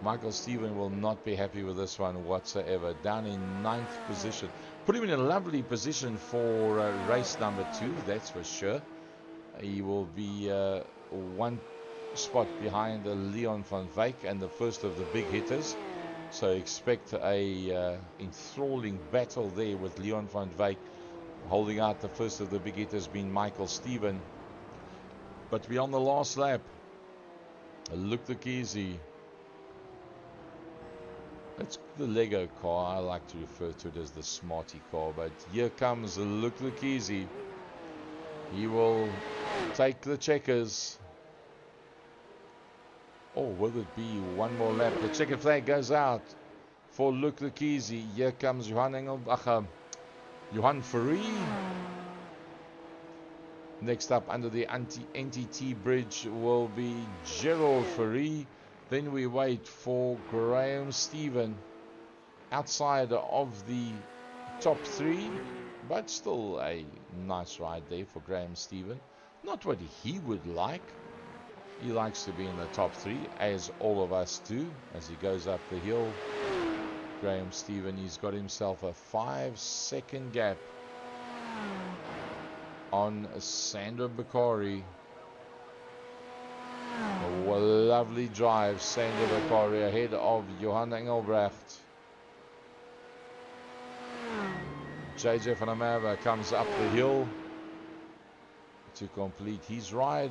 Michael Stephen will not be happy with this one whatsoever. Down in 9th position. Put him in a lovely position for race number 2, that's for sure. He will be 1 spot behind Leon van Wyk and the first of the big hitters. So expect a enthralling battle there with Leon van Wyk holding out the first of the big hitters being Michael Stephen. But we're on the last lap. Look Lukizi. It's the Lego car. I like to refer to it as the Smarty car. But here comes Luke Lukizi. He will take the checkers. Or will it be one more lap? The checker flag goes out. for Luke Lekizi. Here comes Johan Fourie. Next up under the NTT bridge will be Gerald Fourie. Then we wait for Graham Stephen outside of the top three, but still a nice ride there for Graham Stephen. Not what he would like. He likes to be in the top three, as all of us do, as he goes up the hill. Graham Stephen, he's got himself a 5-second gap on Sandra Bakori. A lovely drive, Sandra Bakori ahead of Johan Engelbrecht. JJ van der Merwe comes up the hill to complete his ride.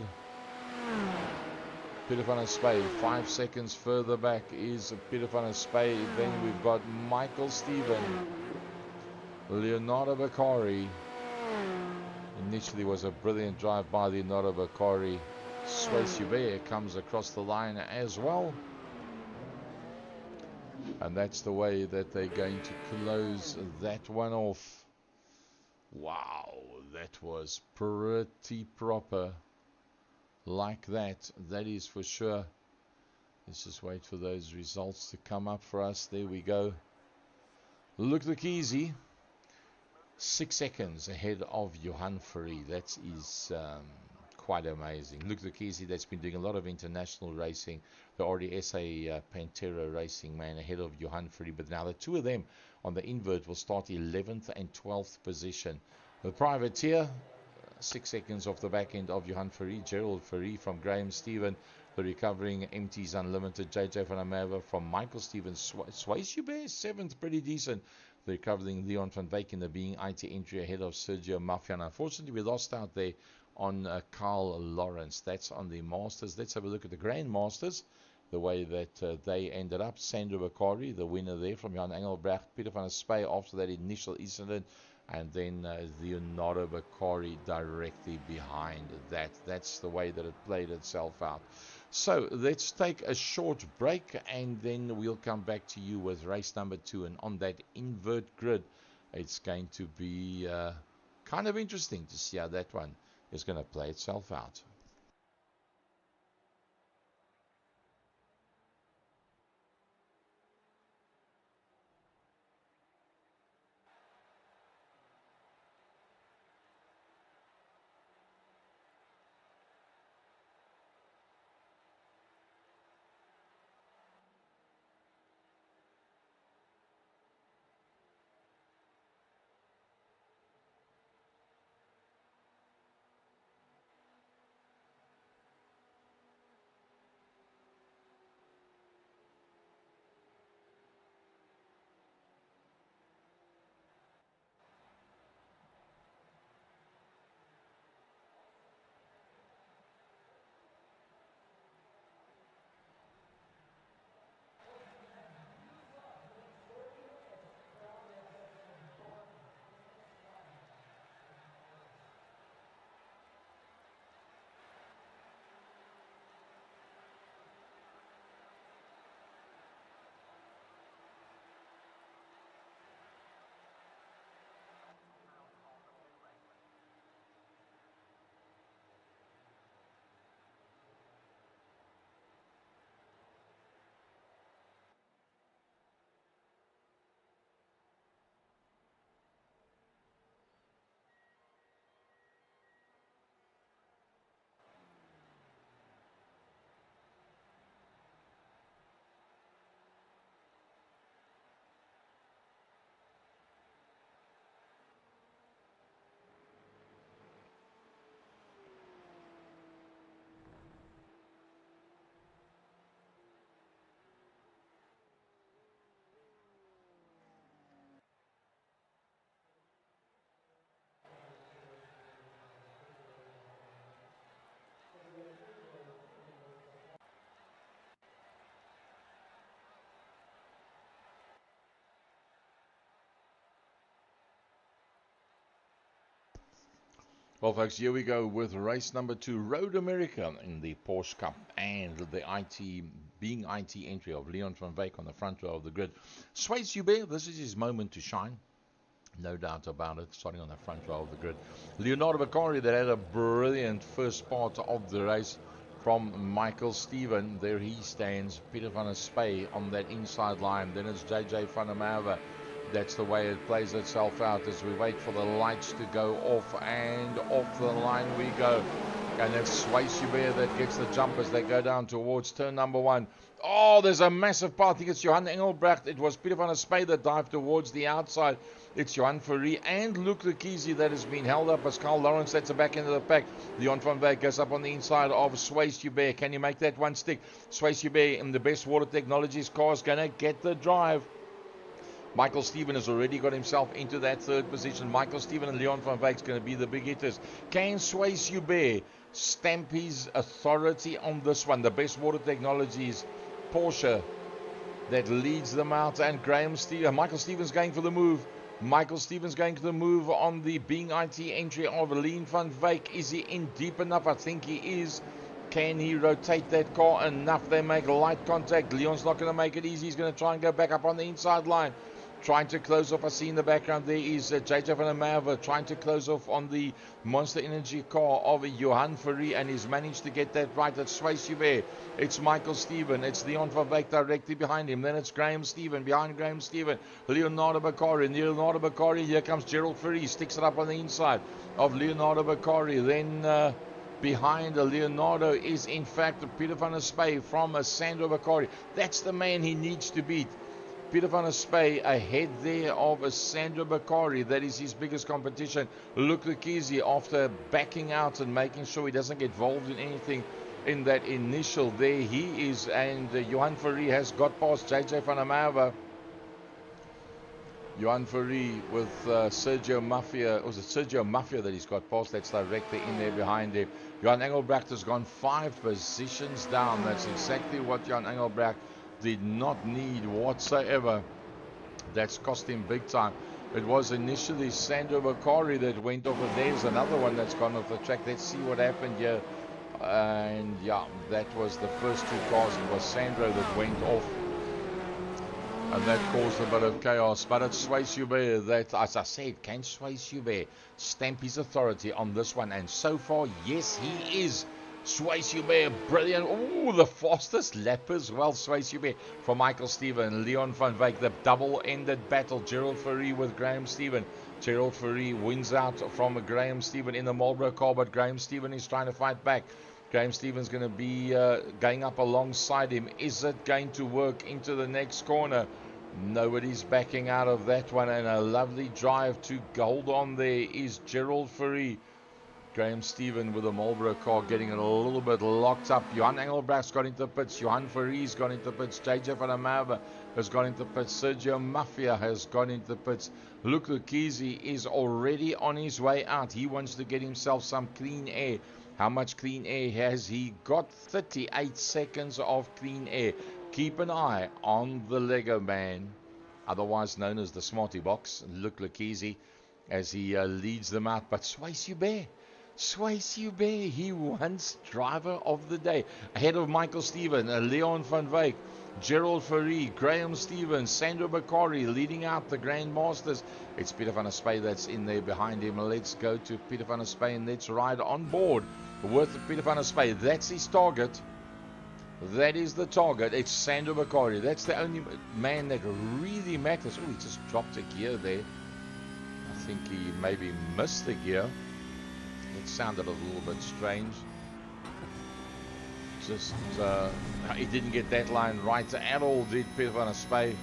Peter van der Spey, 5 seconds further back is Peter van der Spey. Then we've got Michael Stephen, Leonardo Bakori. Initially was a brilliant drive by Leonardo Bakori. Sway Subert comes across the line as well. And that's the way that they're going to close that one off. Wow, that was pretty proper. Like that is for sure. Let's just wait for those results to come up for us. There we go. Luke Lekizi, 6 seconds ahead of Johan Fourie. That is quite amazing. Luke Lekizi, that's been doing a lot of international racing. The already SA Pantera Racing man ahead of Johan Fourie. But now the two of them on the invert will start 11th and 12th position. The privateer, 6 seconds off the back end of Johan Fourie. Gerald Fourie from Graham Stephen. The recovering MT's Unlimited. JJ van der Merwe from Michael Stevens. Sway Subert, 7th, pretty decent. The recovering Leon van Wyk in the being IT entry ahead of Sergio Mafian. Unfortunately, we lost out there on Carl Lawrence. That's on the Masters. Let's have a look at the Grand Masters. The way that they ended up. Sandra Bakori, the winner there from Johan Engelbrecht. Peter van der Spey after that initial incident. And then Leonardo Bakori directly behind that. That's the way that it played itself out. So let's take a short break and then we'll come back to you with race number 2. And on that invert grid, it's going to be kind of interesting to see how that one is going to play itself out. Well, folks, here we go with race number 2, Road America in the Porsche Cup and the IT being IT entry of Leon van Wyk on the front row of the grid. Swayze Hubert, this is his moment to shine. No doubt about it, starting on the front row of the grid. Leonardo Bakari, that had a brilliant first part of the race from Michael Steven. There he stands. Peter van der Spey on that inside line. Then it's JJ van der Merwe. That's the way it plays itself out as we wait for the lights to go off, and off the line we go. And it's Swayze Hubert that gets the jump as they go down towards turn number 1. Oh, there's a massive part. I think it's Johan Engelbrecht. It was Peter van der Spey that dived towards the outside. It's Johan Fourie and Luc Lekizi that has been held up as Carl Lawrence sets it back into the pack. Leon van Wyk goes up on the inside of Swayze Hubert. Can you make that one stick? Swayze Hubert in the best water technologies car is going to get the drive. Michael Steven has already got himself into that third position. Michael Steven and Leon van Wyk is going to be the big hitters. Can Swayze Hubert stamp his authority on this one? The best water technologies Porsche that leads them out, and Michael Stevens going for the move. Michael Stevens going to the move on the Being IT entry of Leon van Wyk. Is he in deep enough? I think he is. Can he rotate that car enough? They make light contact. Leon's not going to make it easy. He's going to try and go back up on the inside line. Trying to close off. I see in the background there is JJ van der Merwe trying to close off on the Monster Energy car of Johan Fourie, and he's managed to get that right. It's Swayze Hubert. It's Michael Steven. It's Leon van Wyk directly behind him. Then it's Graham Steven. Behind Graham Steven, Leonardo Bakari. Leonardo Bakari. Here comes Gerald Fourie. Sticks it up on the inside of Leonardo Bakari. Then behind Leonardo is in fact Peter van der Spey from Sandro Bakari. That's the man he needs to beat. Peter van der Spey ahead there of Sandro Bakari. That is his biggest competition. Luc Lekizi, after backing out and making sure he doesn't get involved in anything in that initial, there he is, and Johan Fourie has got past JJ van der Merwe. Johan Fourie with Sergio Mafia. Was it Sergio Mafia that he's got past? That's directly in there behind him. Johan Engelbrecht has gone 5 positions down. That's exactly what Johan Engelbrecht did not need whatsoever. That's cost him big time. It was initially Sandro Bakari that went off, and there's another one that's gone off the track. Let's see what happened here. And yeah, that was the first 2 cars. It was Sandro that went off, and that caused a bit of chaos. But it's Swayze Hubert that, as I said, can Swayze Hubert stamp his authority on this one? And so far, yes, he is. Swayze Hubert, brilliant. Oh, the fastest lap as well. Swayze Hubert from Michael Steven. Leon van Wyk, the double-ended battle. Gerald Fourie with Graham Steven. Gerald Fourie wins out from Graham Steven in the Marlboro car, but Graham Steven is trying to fight back. Graham Steven's going to be going up alongside him. Is it going to work into the next corner? Nobody's backing out of that one, and a lovely drive to hold on there is Gerald Fourie. Graham Steven with a Marlboro car getting it a little bit locked up. Johan Engelbrecht's got into pits. Johan Fourie's got into pits. JJ van der Merwe has got into pits. Sergio Mafia has got into pits. Luc Lekizi is already on his way out. He wants to get himself some clean air. How much clean air has he got? 38 seconds of clean air. Keep an eye on the Lego man, otherwise known as the Smarty Box, Luc Lekizi, as he leads them out. But Swayze Hubert, he wants driver of the day. Ahead of Michael Steven, Leon van Wyk, Gerald Fourie, Graham Steven, Sandro Bakari leading out the Grandmasters. It's Peter van der Spey that's in there behind him. Let's go to Peter van der Spey and let's ride on board with Peter van der Spey. That's his target. That is the target. It's Sandro Bakari. That's the only man that really matters. Oh, he just dropped a gear there. I think he maybe missed the gear. It sounded a little bit strange. Just, he didn't get that line right at all, did Peter van der Spey.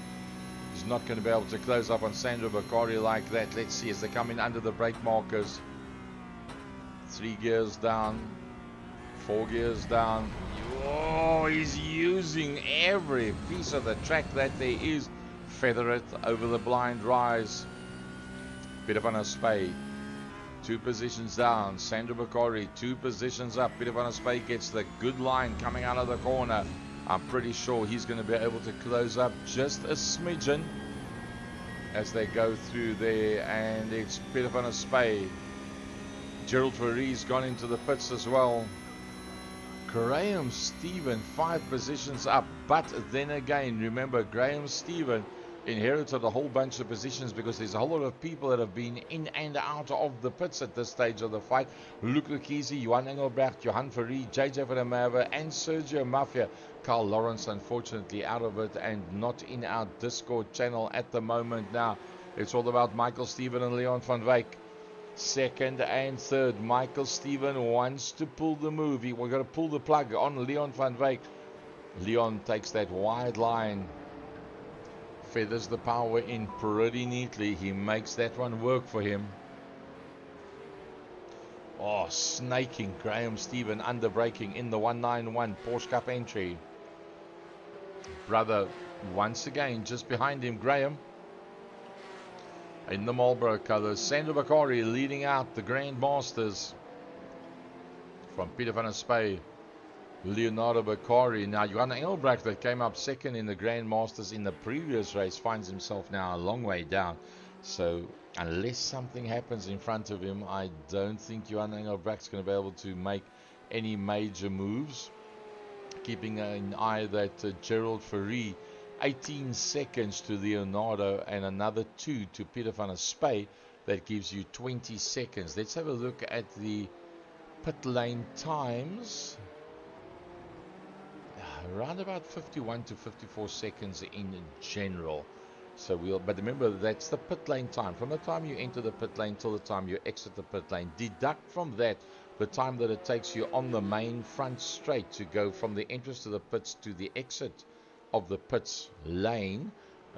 He's not going to be able to close up on Sandro Bakari like that. Let's see as they come in under the brake markers. 3 gears down. 4 gears down. Oh, he's using every piece of the track that there is. Feather it over the blind rise. Peter van der Spey. 2 positions down. Sandro Bakari 2 positions up. Peter van der Spey gets the good line coming out of the corner. I'm pretty sure he's going to be able to close up just a smidgen as they go through there. And it's Peter van der Spey. Gerald Fourie's gone into the pits as well. Graham Stephen 5 positions up, but then again, remember, Graham Stephen inherited a whole bunch of positions because there's a whole lot of people that have been in and out of the pits at this stage of the fight. Luke Lukisi, Johan Engelbrecht, Johan Verrie, JJ Vermeer, and Sergio Mafia. Carl Lawrence, unfortunately, out of it and not in our Discord channel at the moment. Now, it's all about Michael Stephen and Leon van Wyk. Second and third, Michael Stephen wants to pull the move. We're going to pull the plug on Leon van Wyk. Leon takes that wide line, feathers the power in pretty neatly. He makes that one work for him. Oh, snaking Graham Stephen under braking in the 191 Porsche Cup entry. Brother once again just behind him, Graham. In the Marlboro colours, Sandro Bakari leading out the Grand Masters from Peter van der Spey, Leonardo Bakari. Now, Johan Engelbrecht, that came up second in the Grand Masters in the previous race, finds himself now a long way down. So, unless something happens in front of him, I don't think Johan Engelbrecht's going to be able to make any major moves. Keeping an eye that Gerald Verrie, 18 seconds to Leonardo and another 2 to Peter van der Spey. That gives you 20 seconds. Let's have a look at the pit lane times. Around about 51 to 54 seconds in general. So but remember, that's the pit lane time. From the time you enter the pit lane till the time you exit the pit lane. Deduct from that the time that it takes you on the main front straight to go from the entrance to the pits to the exit of the pits lane.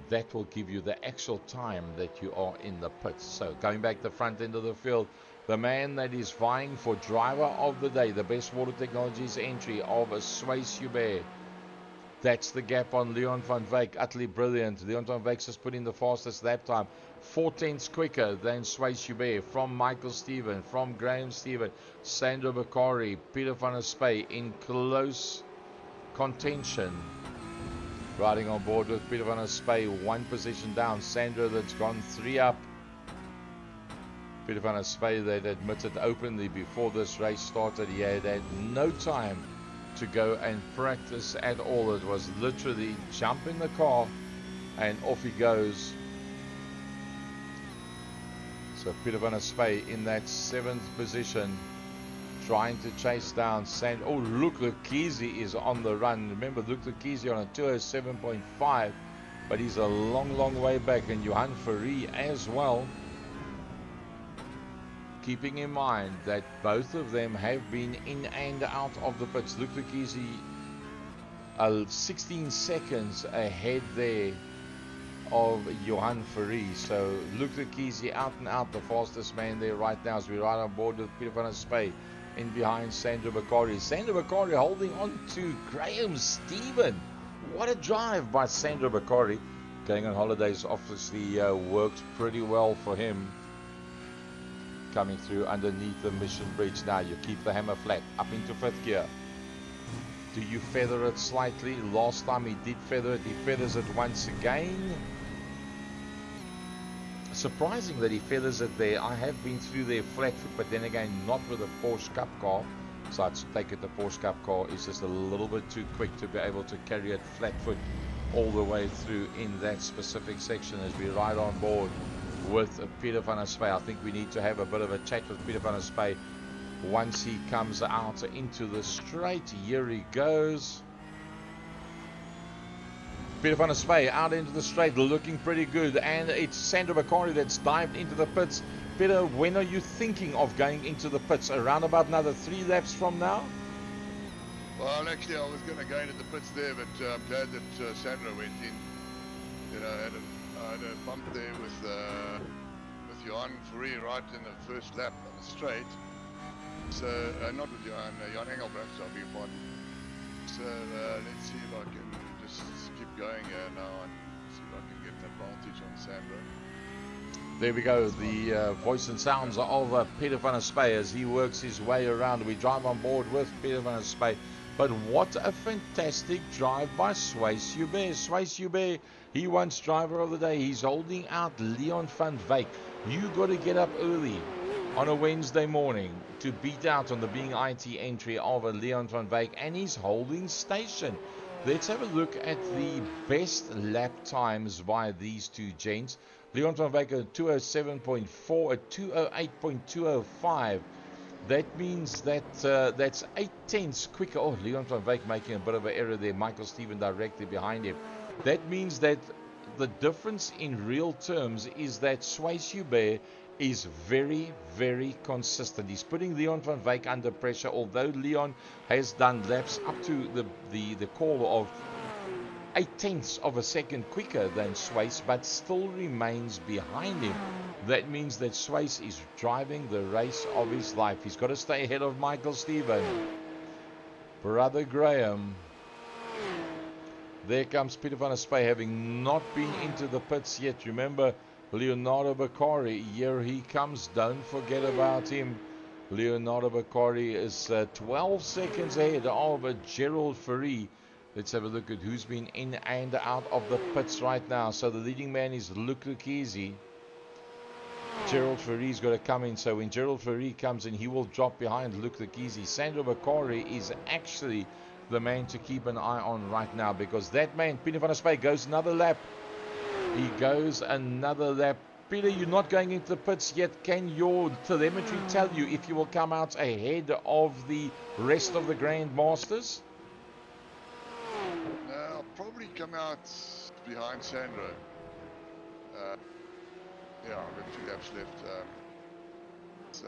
That will give you the actual time that you are in the pits. So going back the front end of the field, the man that is vying for driver of the day, the best water technologies entry of Swiss Hubert. That's the gap on Leon van Wyk. Utterly brilliant. Leon van Wyk has put in the fastest lap time. 4/10 quicker than Swiss Hubert. From Michael Stephen, from Graham Stephen, Sandro Bakari, Peter van der Spey in close contention. Riding on board with Peter van der Spey, 1 position down. Sandro that's gone 3 up. Peter van der Spey, that admitted openly before this race started, he had no time to go and practice at all. It was literally jump in the car and off he goes. So Peter van der Spey in that 7th position, trying to chase down Oh, Luke Lukisi is on the run. Remember, Luke Lukisi on a 207.5, but he's a long way back. And Johan Verrie as well. Keeping in mind that both of them have been in and out of the pits. Luke Lukisi 16 seconds ahead there of Johan Verrie. So Luke Lukisi out and out, the fastest man there right now as we ride on board with Peter van der Spey. In behind Sandro Bakari. Sandro Bakari holding on to Graham Stephen. What a drive by Sandro Bakari. Going on holidays obviously worked pretty well for him. Coming through underneath the Mission Bridge. Now you keep the hammer flat up into 5th gear. Do you feather it slightly? Last time he did feather it. He feathers it once again. Surprising that he feathers it there. I have been through there flat foot, but then again not with a Porsche Cup car. So I'd take it the Porsche Cup car is just a little bit too quick to be able to carry it flat foot all the way through in that specific section as we ride on board with Peter van der Spey. I think we need to have a bit of a chat with Peter van der Spey once he comes out into the straight. Here he goes. Peter van der Spey out into the straight, looking pretty good, and it's Sandro Bakari that's dived into the pits. Peter, when are you thinking of going into the pits? Around about another 3 laps from now? Well, actually, I was going to go into the pits there, but I'm glad that Sandro went in. You know, I had a bump there with Johan Verrie right in the first lap on the straight. So, not with Johan Engelbrecht, so I'll be pardon. So, let's see if I can just keep going here now and see if I can get an advantage on Sandro. There we go, the voice and sounds of Peter van der Spey as he works his way around. We drive on board with Peter van der Spey. But what a fantastic drive by Swiss Hubert. Swiss Hubert, he wants driver of the day. He's holding out Leon van Wyk. You got to get up early. on a Wednesday morning to beat out on the being IT entry of a Leon van Wyk, and he's holding station. Let's have a look at the best lap times by these two gents. Leon van Wyk at 207.4, at 208.205. That means that that's 8 tenths quicker. Oh, Leon van Wyk making a bit of an error there. Michael Steven directly behind him. That means that the difference in real terms is that Swys Hubert is very, very consistent. He's putting Leon van Wyk under pressure, although Leon has done laps up to the call of 8 tenths of a second quicker than Swys, but still remains behind him. That means that Swys is driving the race of his life. He's got to stay ahead of Michael Steven. Brother Graham. There comes Pieter van der Spy, having not been into the pits yet. Remember, Leonardo Bakari, here he comes. Don't forget about him. Leonardo Bakari is 12 seconds ahead of Gerald Fourie. Let's have a look at who's been in and out of the pits right now. So the leading man is Luc Luchesi. Gerald Fourie's got to come in. So when Gerald Fourie comes in, he will drop behind Luc Luchesi. Sandro Bakari is actually the man to keep an eye on right now, because that man, Pieter van der Spy, goes another lap. He goes another lap. Peter, you're not going into the pits yet. Can your telemetry tell you if you will come out ahead of the rest of the Grandmasters? I'll probably come out behind Sandro. Yeah, I've got 2 laps left. So,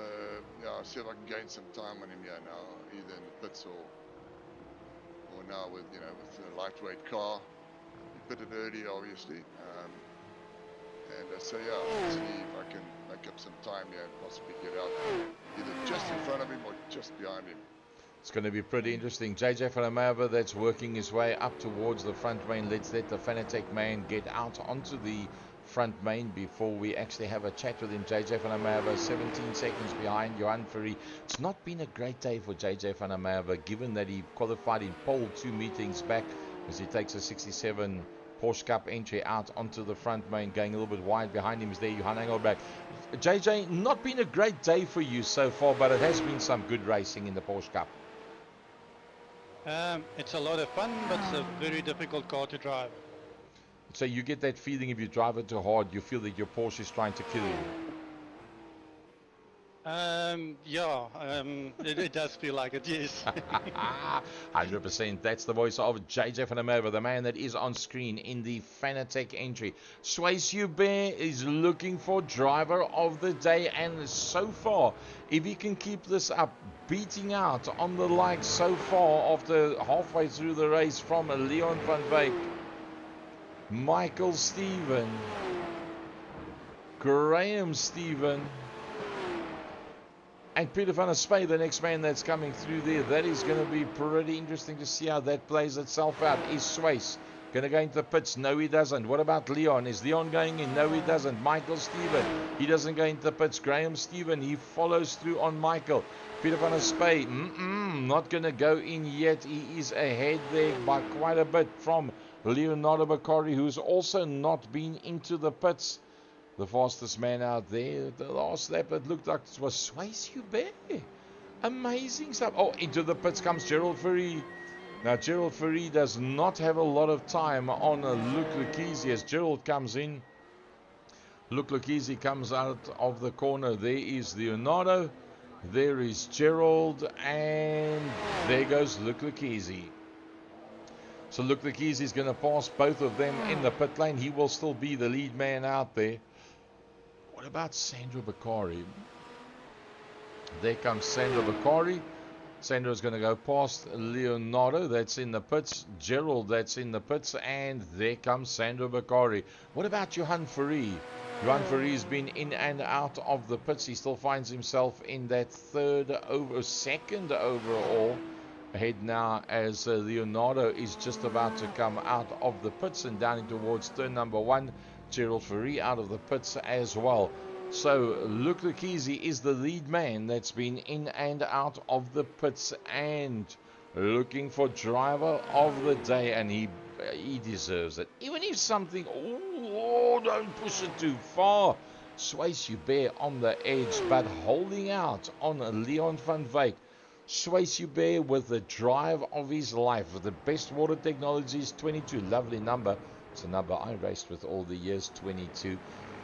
yeah, I'll see if I can gain some time on him here now, either in the pits or now with, you know, with a lightweight car. He pitted early, obviously. So, yeah, I'll see if I can make up some time here and possibly get out either just in front of him or just behind him. It's going to be pretty interesting. JJ van der Merwe, that's working his way up towards the front main. Let's let the Fanatec man get out onto the front main before we actually have a chat with him. JJ van der Merwe 17 seconds behind Johan Fourie. It's not been a great day for JJ van der Merwe, given that he qualified in pole 2 meetings back, as he takes a 67 Porsche Cup entry out onto the front main. Going a little bit wide behind him is there Johan Engelbrecht. JJ, not been a great day for you so far, but it has been some good racing in the Porsche Cup. It's a lot of fun, but it's a very difficult car to drive. So you get that feeling if you drive it too hard, you feel that your Porsche is trying to kill you. It does feel like it, yes. 100%. That's the voice of JJ van der Merwe, the man that is on screen in the Fanatec entry. Swys Hubert is looking for driver of the day, and so far, if he can keep this up, beating out on the likes so far after halfway through the race from Leon van Wyk, Michael Steven, Graham Steven, and Pieter van der Spy, the next man that's coming through there. That is going to be pretty interesting to see how that plays itself out. Is Swys going to go into the pits? No, he doesn't. What about Leon? Is Leon going in? No, he doesn't. Michael Steven, he doesn't go into the pits. Graham Steven, he follows through on Michael. Pieter van der Spy, not going to go in yet. He is ahead there by quite a bit from Leonardo Bakari, who's also not been into the pits. The fastest man out there, the last lap, it looked like it was Swys Hubert. Amazing stuff. Oh, into the pits comes Gerald Fourie. Now, Gerald Fourie does not have a lot of time on Luc Luchesi as Gerald comes in. Luc Luchesi comes out of the corner. There is Leonardo. There is Gerald. And there goes Luc Luchesi. So Luc Luchesi is going to pass both of them in the pit lane. He will still be the lead man out there. What about Sandro Bakari? There comes Sandro Bakari. Sandro is going to go past Leonardo, that's in the pits. Gerald, that's in the pits. And there comes Sandro Bakari. What about Johan Fourie? Johan Fourie has been in and out of the pits. He still finds himself in that second overall. Ahead now as Leonardo is just about to come out of the pits and down towards turn number 1. Gerald Fourie out of the pits as well. So Luc Luchesi is the lead man that's been in and out of the pits and looking for driver of the day, and he deserves it. Even if something, don't push it too far. Swayze Bear on the edge, but holding out on Leon van Wyk. Swayze Bear with the drive of his life, with the best water technologies, 22, lovely number. It's a number I raced with all the years, 22.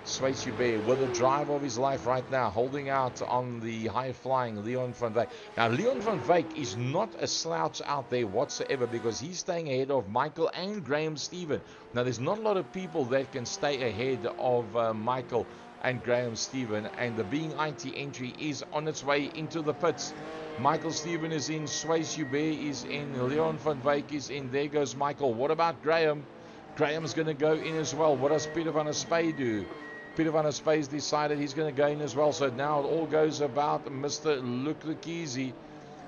Swayze Bear with the drive of his life right now, holding out on the high-flying Leon van Wyk. Now, Leon van Wyk is not a slouch out there whatsoever because he's staying ahead of Michael and Graham Stephen. Now, there's not a lot of people that can stay ahead of Michael and Graham Stephen, and the Being IT entry is on its way into the pits. Michael Stephen is in, Swayze Bear is in, Leon van Wyk is in. There goes Michael. What about Graham? Graham's going to go in as well. What does Peter van der Spey do? Peter van der Spey's decided he's going to go in as well. So now it all goes about Mr. Luc Lekizi.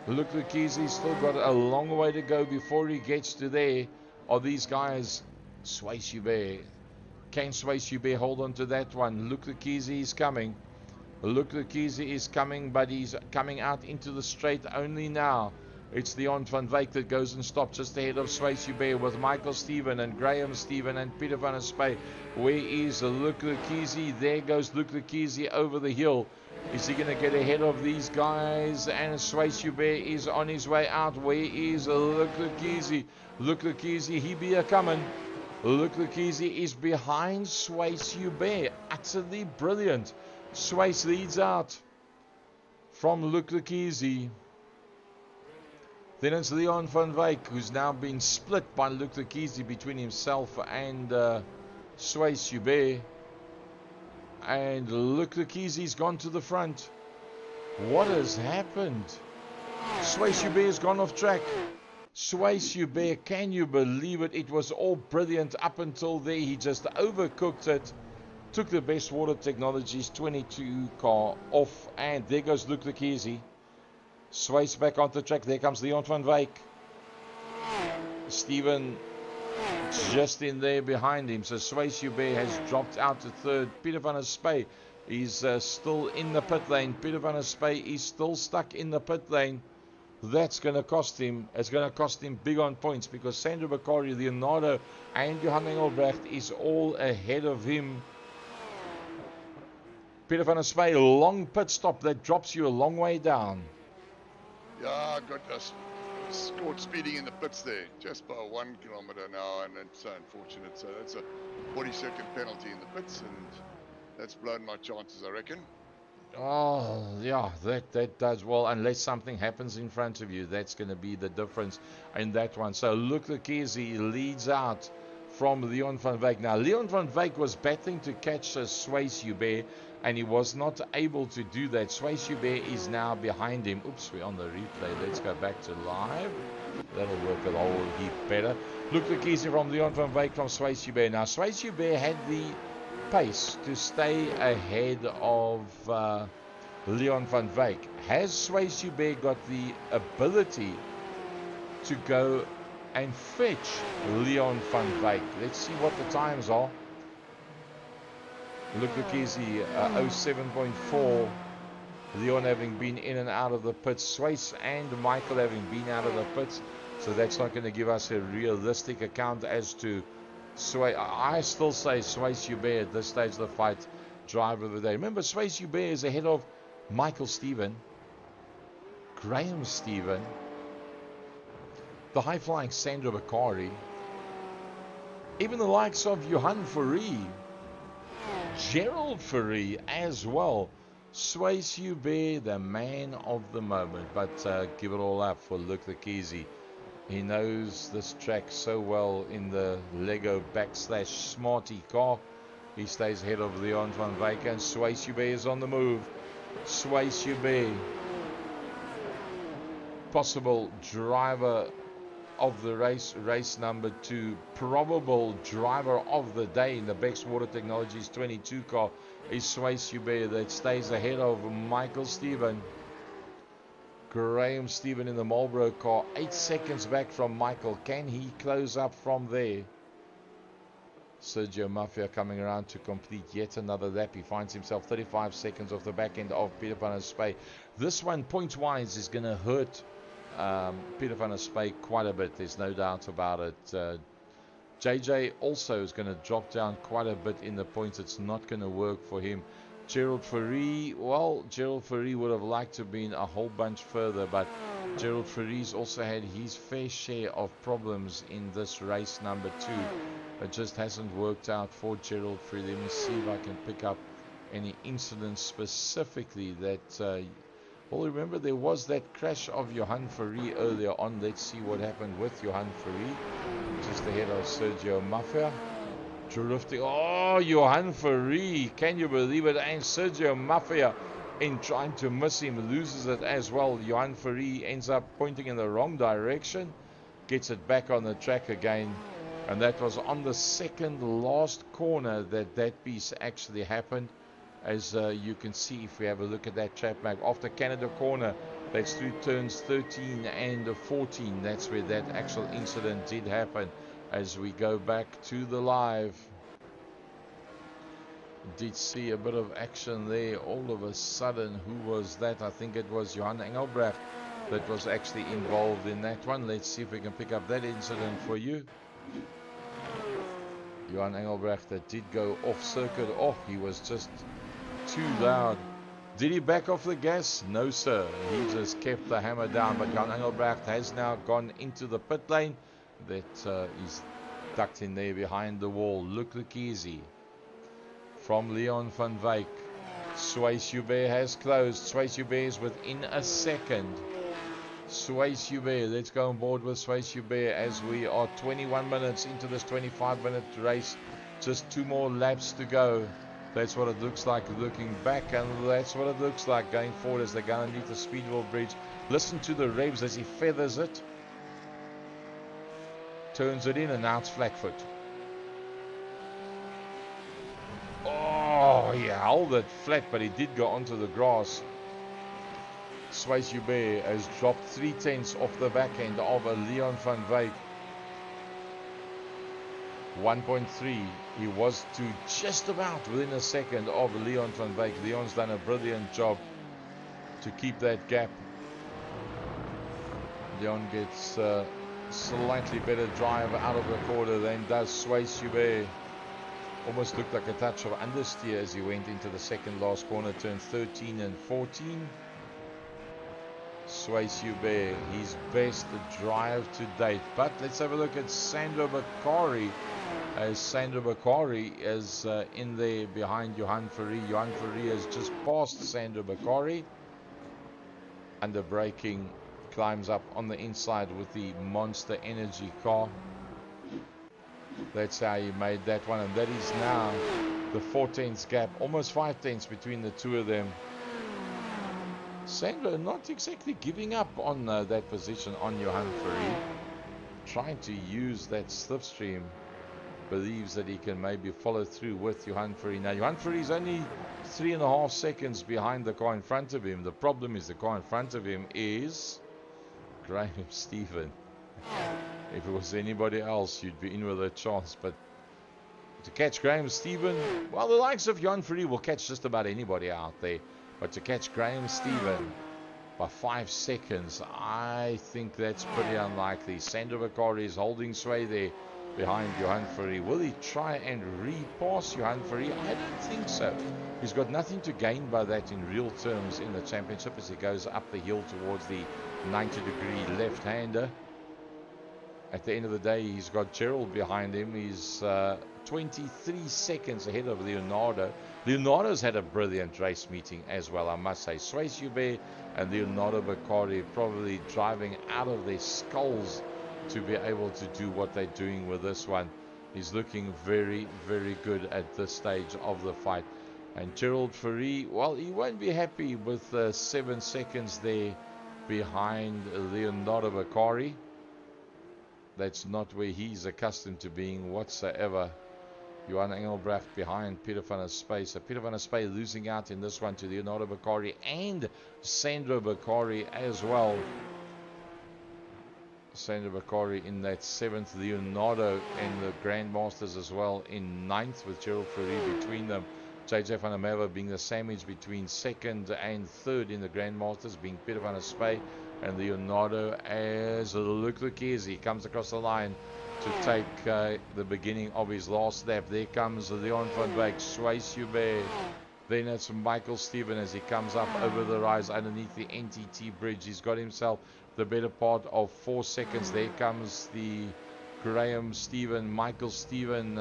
Luc Lekizi's still got a long way to go before he gets to there. Are these guys? Swayze Bear. Can Swayze Bear hold on to that one? Luc Lekizi is coming. Luc Lekizi is coming, but he's coming out into the straight only now. It's Leon van Wyk that goes and stops just ahead of Swayze Bear with Michael Stephen and Graham Stephen and Peter van der Spey. Where is Luc Lekizi? There goes Luc Lekizi over the hill. Is he going to get ahead of these guys? And Swayze Bear is on his way out. Where is Luc Lekizi? Luc Lekizi, he be a coming. Luc Lekizi is behind Swayze Bear. Utterly brilliant. Swayze leads out from Luc Lekizi. Then it's Leon van Wyk, who's now been split by Luc Lekizi between himself and Swayze Bear. And Luc Lekizi's gone to the front. What has happened? Swayze Bear's gone off track. Swayze Bear, can you believe it? It was all brilliant up until there. He just overcooked it. Took the best water technologies 22 car off. And there goes Luc Lekizi. Swayze back onto the track. There comes Leon van Wyk. Stephen just in there behind him. So Swayze Bear has dropped out to third. Peter van der Spey is still in the pit lane. Peter van der Spey is still stuck in the pit lane. That's going to cost him. It's going to cost him big on points because Sandro Bakari, Leonardo and Johan Engelbrecht is all ahead of him. Peter van der Spey, long pit stop that drops you a long way down. Yeah, I got us caught speeding in the pits there, just by 1 kilometer now, and it's unfortunate. So that's a 40-second penalty in the pits, and that's blown my chances, I reckon. Oh, yeah, that does well, unless something happens in front of you. That's going to be the difference in that one. So Luc Lekizi leads out from Leon van Wyk. Now, Leon van Wyk was battling to catch Swayze Bear, and he was not able to do that. Swayze Bear is now behind him. Oops, we're on the replay. Let's go back to live. That'll work a whole heap better. Luc Lekizi from Leon van Wyk from Swayze Bear. Now, Swayze Bear had the pace to stay ahead of Leon van Wyk. Has Swayze Bear got the ability to go and fetch Leon van Wyk? Let's see what the times are. Luc Lekizi 07.4. Leon having been in and out of the pits. Swayze and Michael having been out of the pits. So that's not going to give us a realistic account as to Swayze. I still say Swayze Bear at this stage of the fight, driver of the day. Remember, Swayze Bear is ahead of Michael Stephen, Graham Stephen, the high-flying Sandro Bakari, even the likes of Johan Fourie, Gerald Fourie as well. Swayze Bear, the man of the moment. But give it all up for Luc Lekizi. He knows this track so well in the Lego / Smarty car. He stays ahead of Leon van Wyk, and Swayze Bear is on the move. Swayze Bear, possible driver of the race number 2, probable driver of the day in the Beck's Water Technologies 22 car is Swayze Bear that stays ahead of Michael Stephen. Graham Stephen in the Marlboro car, 8 seconds back from Michael. Can he close up from there? Sergio Mafia coming around to complete yet another lap. He finds himself 35 seconds off the back end of Peter van der Spey. This one, points-wise, is going to hurt Peter van der Spey quite a bit. There's no doubt about it. JJ also is going to drop down quite a bit in the points. It's not going to work for him. Gerald Fourie, well, Gerald Fourie would have liked to have been a whole bunch further, but Gerald Fourie's also had his fair share of problems in this race number 2. It just hasn't worked out for Gerald Fourie. Let me see if I can pick up any incidents specifically that... well, remember there was that crash of Johan Fourie earlier on. Let's see what happened with Johan Fourie. Just ahead of Sergio Mafia. Drifting. Oh, Johan Fourie. Can you believe it? And Sergio Mafia, in trying to miss him, loses it as well. Johan Fourie ends up pointing in the wrong direction. Gets it back on the track again. And that was on the second last corner that piece actually happened. As you can see, if we have a look at that track map, after Canada corner, that's through turns 13 and 14. That's where that actual incident did happen. As we go back to the live, did see a bit of action there. All of a sudden, who was that? I think it was Johan Engelbrecht that was actually involved in that one. Let's see if we can pick up that incident for you. Johan Engelbrecht that did go off circuit. Oh, he was just too loud. Did he back off the gas? No, sir. He just kept the hammer down. But Johan Engelbrecht has now gone into the pit lane. That is ducked in there behind the wall. Look easy. From Leon van Wyk. Swayze-Hubert has closed. Swayze-Hubert is within a second. Swayze-Hubert, let's go on board with Swayze-Hubert as we are 21 minutes into this 25-minute race. Just 2 more laps to go. That's what it looks like looking back, and that's what it looks like going forward as they go underneath the Speedwell Bridge. Listen to the revs as he feathers it. Turns it in, and now it's flat foot. Oh, he held it flat, but he did go onto the grass. Swayze-Hubert has dropped 3/10 off the back end of a Leon van Wyk. 1.3. He was to just about within a second of Leon van Wyk. Leon's done a brilliant job to keep that gap. Leon gets slightly better drive out of the corner than does Swayze-Hubert. Almost looked like a touch of understeer as he went into the second last corner, turn 13 and 14. Swayze-Hubert, his best drive to date. But let's have a look at Sandro Bakari. As Sandro Bakari is in there behind Johan Fourie. Johan Fourie has just passed Sandro Bakari. Under braking, climbs up on the inside with the Monster Energy car. That's how he made that one, and that is now the 4/10 gap, almost 5/10 between the two of them. Sandro not exactly giving up on that position on Johan Fourie, trying to use that slipstream. Believes that he can maybe follow through with Johan Fourie. Now Johan Fourie is only 3.5 seconds behind the car in front of him. The problem is the car in front of him is Graham Stephen. If it was anybody else, you'd be in with a chance. But to catch Graham Stephen, well, the likes of Johan Fourie will catch just about anybody out there. But to catch Graham Stephen by 5 seconds, I think that's pretty unlikely. Sandro Bakari is holding sway there behind Johan Fourie. Will he try and repass Johan Fourie? I don't think so. He's got nothing to gain by that in real terms in the championship as he goes up the hill towards the 90-degree left-hander. At the end of the day, he's got Gerald behind him. He's 23 seconds ahead of Leonardo. Leonardo's had a brilliant race meeting as well, I must say. Swayze-Hubert and Leonardo Bakari probably driving out of their skulls to be able to do what they're doing with this one. He's looking very, very good at this stage of the fight. And Gerald Fourie, well, he won't be happy with 7 seconds there behind Leonardo Bakari. That's not where he's accustomed to being whatsoever. Johan Engelbrecht behind Peter van der Spey. So Peter van der Spey losing out in this one to Leonardo Bakari and Sandro Bakari as well. Sandro Bakari in that 7th. Leonardo in the Grandmasters as well in 9th with Gerald Fourie between them. JJ van der Merwe being the sandwich between 2nd and 3rd in the Grandmasters, being Peter van der Spey and Leonardo as he comes across the line to take the beginning of his last lap. There comes Leon van Wyk. Swayze-Hubert Then it's Michael Stephen as he comes up over the rise underneath the NTT bridge. He's got himself the better part of 4 seconds. There comes the Graham Stephen, Michael Stephen.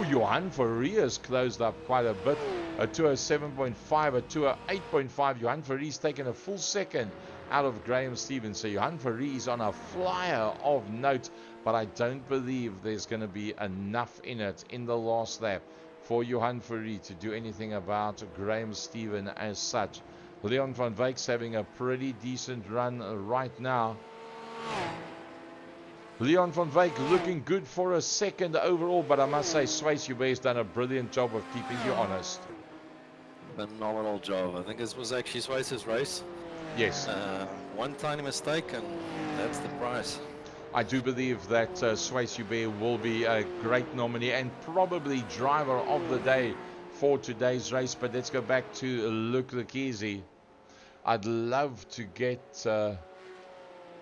Johan Farias closed up quite a bit. A 207.5, a 208.5. Johan Farias taken a full second out of Graham Stephen. So Johan Farias on a flyer of note, but I don't believe there's going to be enough in it in the last lap for Johan Farias to do anything about Graham Stephen as such. Leon van Wyck's having a pretty decent run right now. Leon van Wyk looking good for a second overall, but I must say Swayze Hubert has done a brilliant job of keeping you honest. Phenomenal job. I think this was actually Swayze's race. Yes. One tiny mistake and that's the price. I do believe that Swayze Hubert will be a great nominee and probably driver of the day for today's race. But let's go back to Luc Lekizi. I'd love to get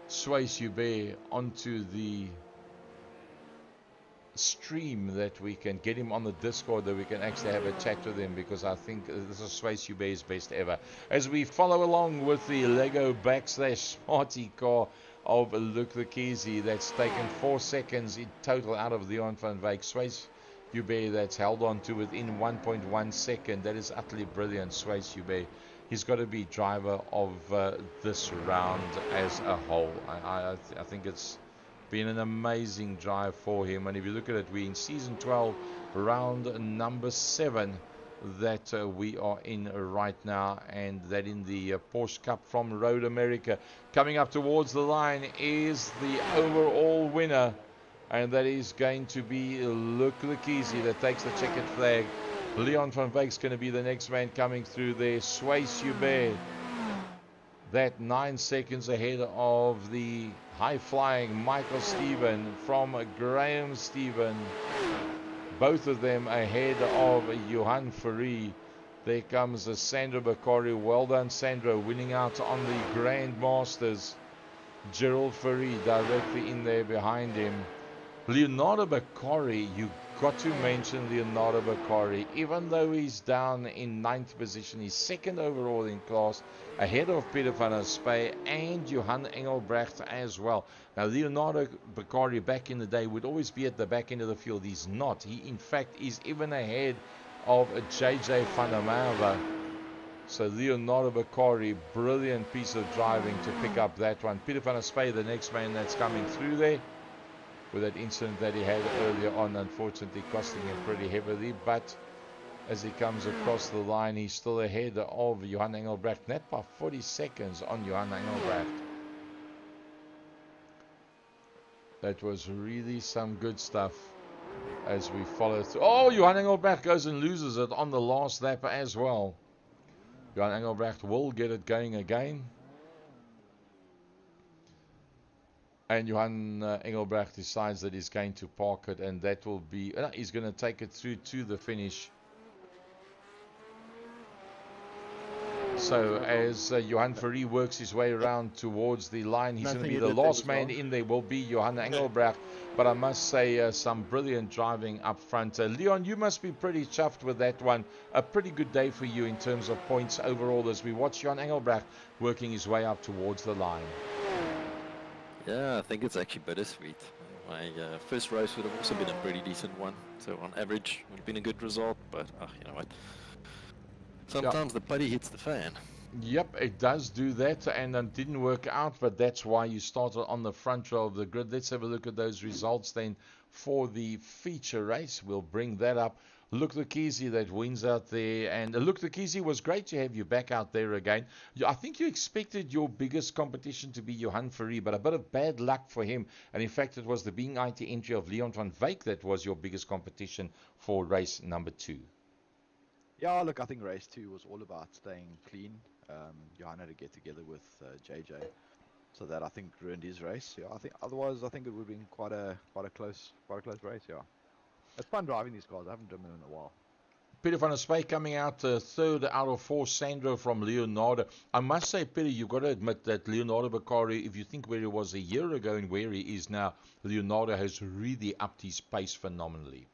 Swayze Hubert onto the stream, that we can get him on the Discord, that we can actually have a chat with him, because I think this is Swayze Hubert's best ever. As we follow along with the Lego backslash Smarty car of Luc Lekizi, that's taken 4 seconds in total out of Leon van Wyk. Swayze Hubert that's held on to within 1.1 second. That is utterly brilliant, Swayze Hubert. He's got to be driver of this round as a whole. I think it's been an amazing drive for him. And if you look at it, we're in season 12, round number 7 that we are in right now, and that in the Porsche Cup from Road America. Coming up towards the line is the overall winner, and that is going to be Luc Lekizi that takes the checkered flag. Leon van Wyk's going to be the next man coming through there. Swayze Hubert, that 9 seconds ahead of the high-flying Michael Stephen from Graham Stephen. Both of them ahead of Johan Farias. There comes Sandro Bakari. Well done, Sandro, winning out on the Grand Masters. Gerald Farias directly in there behind him. Leonardo Bakari, you got to mention Leonardo Bakari. Even though he's down in 9th position, he's 2nd overall in class, ahead of Peter van der Spey and Johan Engelbrecht as well. Now, Leonardo Bakari back in the day would always be at the back end of the field. He's not. He, in fact, is even ahead of JJ van der Merwe. So Leonardo Bakari, brilliant piece of driving to pick up that one. Peter van der Spey, the next man that's coming through there, with that incident that he had earlier on, unfortunately costing him pretty heavily. But as he comes across the line, he's still ahead of Johan Engelbrecht, net by 40 seconds on Johan Engelbrecht. That was really some good stuff as we follow through. Oh, Johan Engelbrecht goes and loses it on the last lap as well. Johan Engelbrecht will get it going again. And Johan Engelbrecht decides that he's going to park it, and that will be, he's going to take it through to the finish. So as Johan Farias works his way around towards the line, he's going to be the last man in there, will be Johan Engelbrecht. But I must say, some brilliant driving up front. Leon, you must be pretty chuffed with that one. A pretty good day for you in terms of points overall as we watch Johan Engelbrecht working his way up towards the line. Yeah, I think it's actually bittersweet. My first race would have also been a pretty decent one. So on average, it would have been a good result. But you know what? Sometimes the putty hits the fan. Yep, it does do that, and it didn't work out, but that's why you started on the front row of the grid. Let's have a look at those results then for the feature race. We'll bring that up. Luc Lekizi that wins out there, and Luc Lekizi, was great to have you back out there again. I think you expected your biggest competition to be Johan Farias, but a bit of bad luck for him, and in fact it was the being IT entry of Leon van Wyk that was your biggest competition for race number 2. Yeah, look, I think race 2 was all about staying clean. Johan had to get together with JJ, so that I think ruined his race. Yeah, I think otherwise I think it would have been quite a close race. Yeah, it's fun driving these cars. I haven't driven them in a while. Peter van der Spey coming out 3rd out of 4. Sandro from Leonardo. I must say, Peter, you've got to admit that Leonardo Bakari, if you think where he was a year ago and where he is now, Leonardo has really upped his pace phenomenally.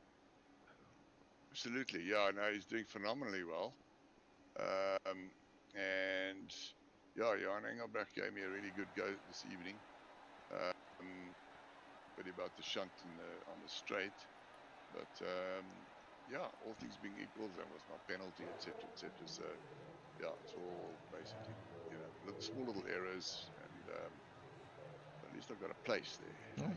Absolutely, yeah, no, he's doing phenomenally well. And yeah, Johan Engelbrecht gave me a really good go this evening. But about the shunt on the straight. But yeah, all things being equal, there was no penalty, etc., etc. So yeah, it's all basically, you know, small little errors, and at least I've got a place there.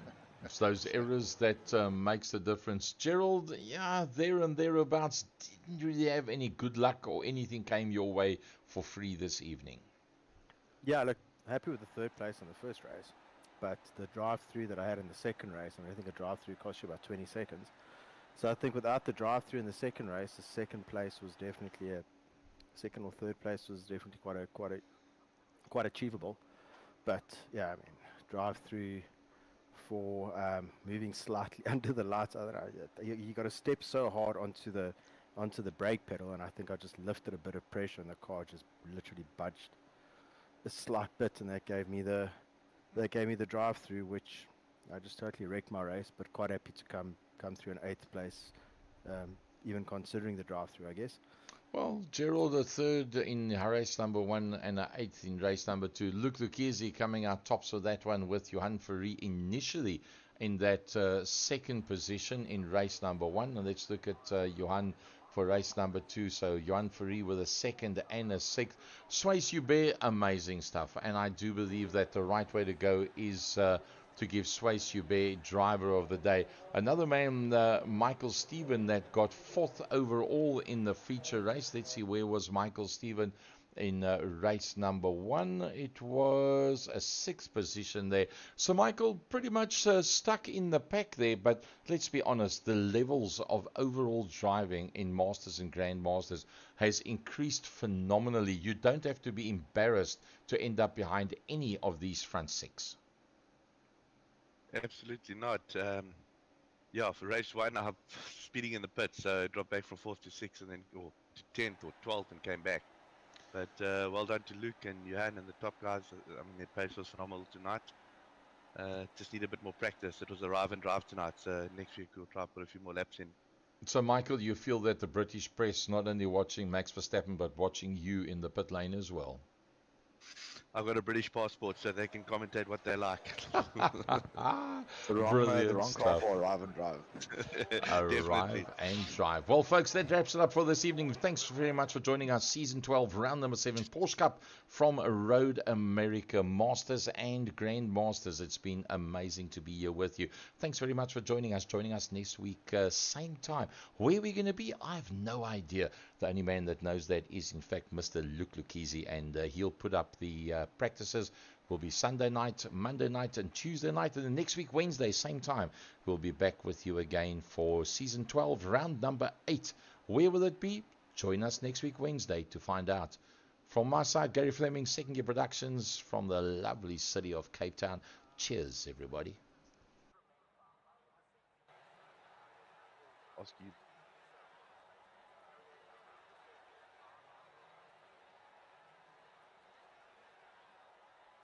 It's those errors that makes the difference. Gerald, yeah, there and thereabouts, didn't really have any good luck or anything came your way for free this evening. Yeah, look, happy with the third place on the first race, but the drive-through that I had in the second race, I think a drive-through cost you about 20 seconds. So I think without the drive-through in the second race, the second place was definitely second or third place was definitely quite achievable. But yeah, I mean, drive-through for moving slightly under the lights. I don't know. You got to step so hard onto the brake pedal, and I think I just lifted a bit of pressure, and the car just literally budged a slight bit, and that gave me the drive-through, which I just totally wrecked my race. But quite happy to come through in 8th place, even considering the drive-through, I guess. Well, Gerald, a third in race number 1 and an 8th in race number 2. Luke Lucchese coming out tops of that one with Johan Fourie initially in that second position in race number 1. And let's look at Johan for race number 2. So Johan Fourie with a second and a 6th. Swayze Hubert, amazing stuff. And I do believe that the right way to go is to give Swayze Hubert driver of the day. Another man, Michael Stephen, that got 4th overall in the feature race. Let's see, where was Michael Stephen in race number 1? It was a 6th position there. So Michael pretty much stuck in the pack there, but let's be honest, the levels of overall driving in Masters and Grand Masters has increased phenomenally. You don't have to be embarrassed to end up behind any of these front 6. Absolutely not. Yeah, for race 1, I'm speeding in the pits, so I dropped back from 4th to 6th, and then to 10th or 12th, and came back. But well done to Luke and Johan and the top guys. I mean, their pace was phenomenal tonight. Just need a bit more practice. It was arrive and drive tonight, so next week we'll try to put a few more laps in. So, Michael, you feel that the British press not only watching Max Verstappen, but watching you in the pit lane as well? I've got a British passport, so they can commentate what they like. The wrong car for arrive and drive. Arrive and drive. Well, folks, that wraps it up for this evening. Thanks very much for joining us. Season 12, round number 7, Porsche Cup from Road America Masters and Grand Masters. It's been amazing to be here with you. Thanks very much for joining us. Joining us next week, same time. Where we're going to be, I have no idea. The only man that knows that is, in fact, Mr. Luke Lucchese, and he'll put up the practices. Will be Sunday night, Monday night, and Tuesday night. And then next week, Wednesday, same time, we'll be back with you again for Season 12, round number 8. Where will it be? Join us next week, Wednesday, to find out. From my side, Gary Fleming, Second Gear Productions from the lovely city of Cape Town. Cheers, everybody. PORSCHE.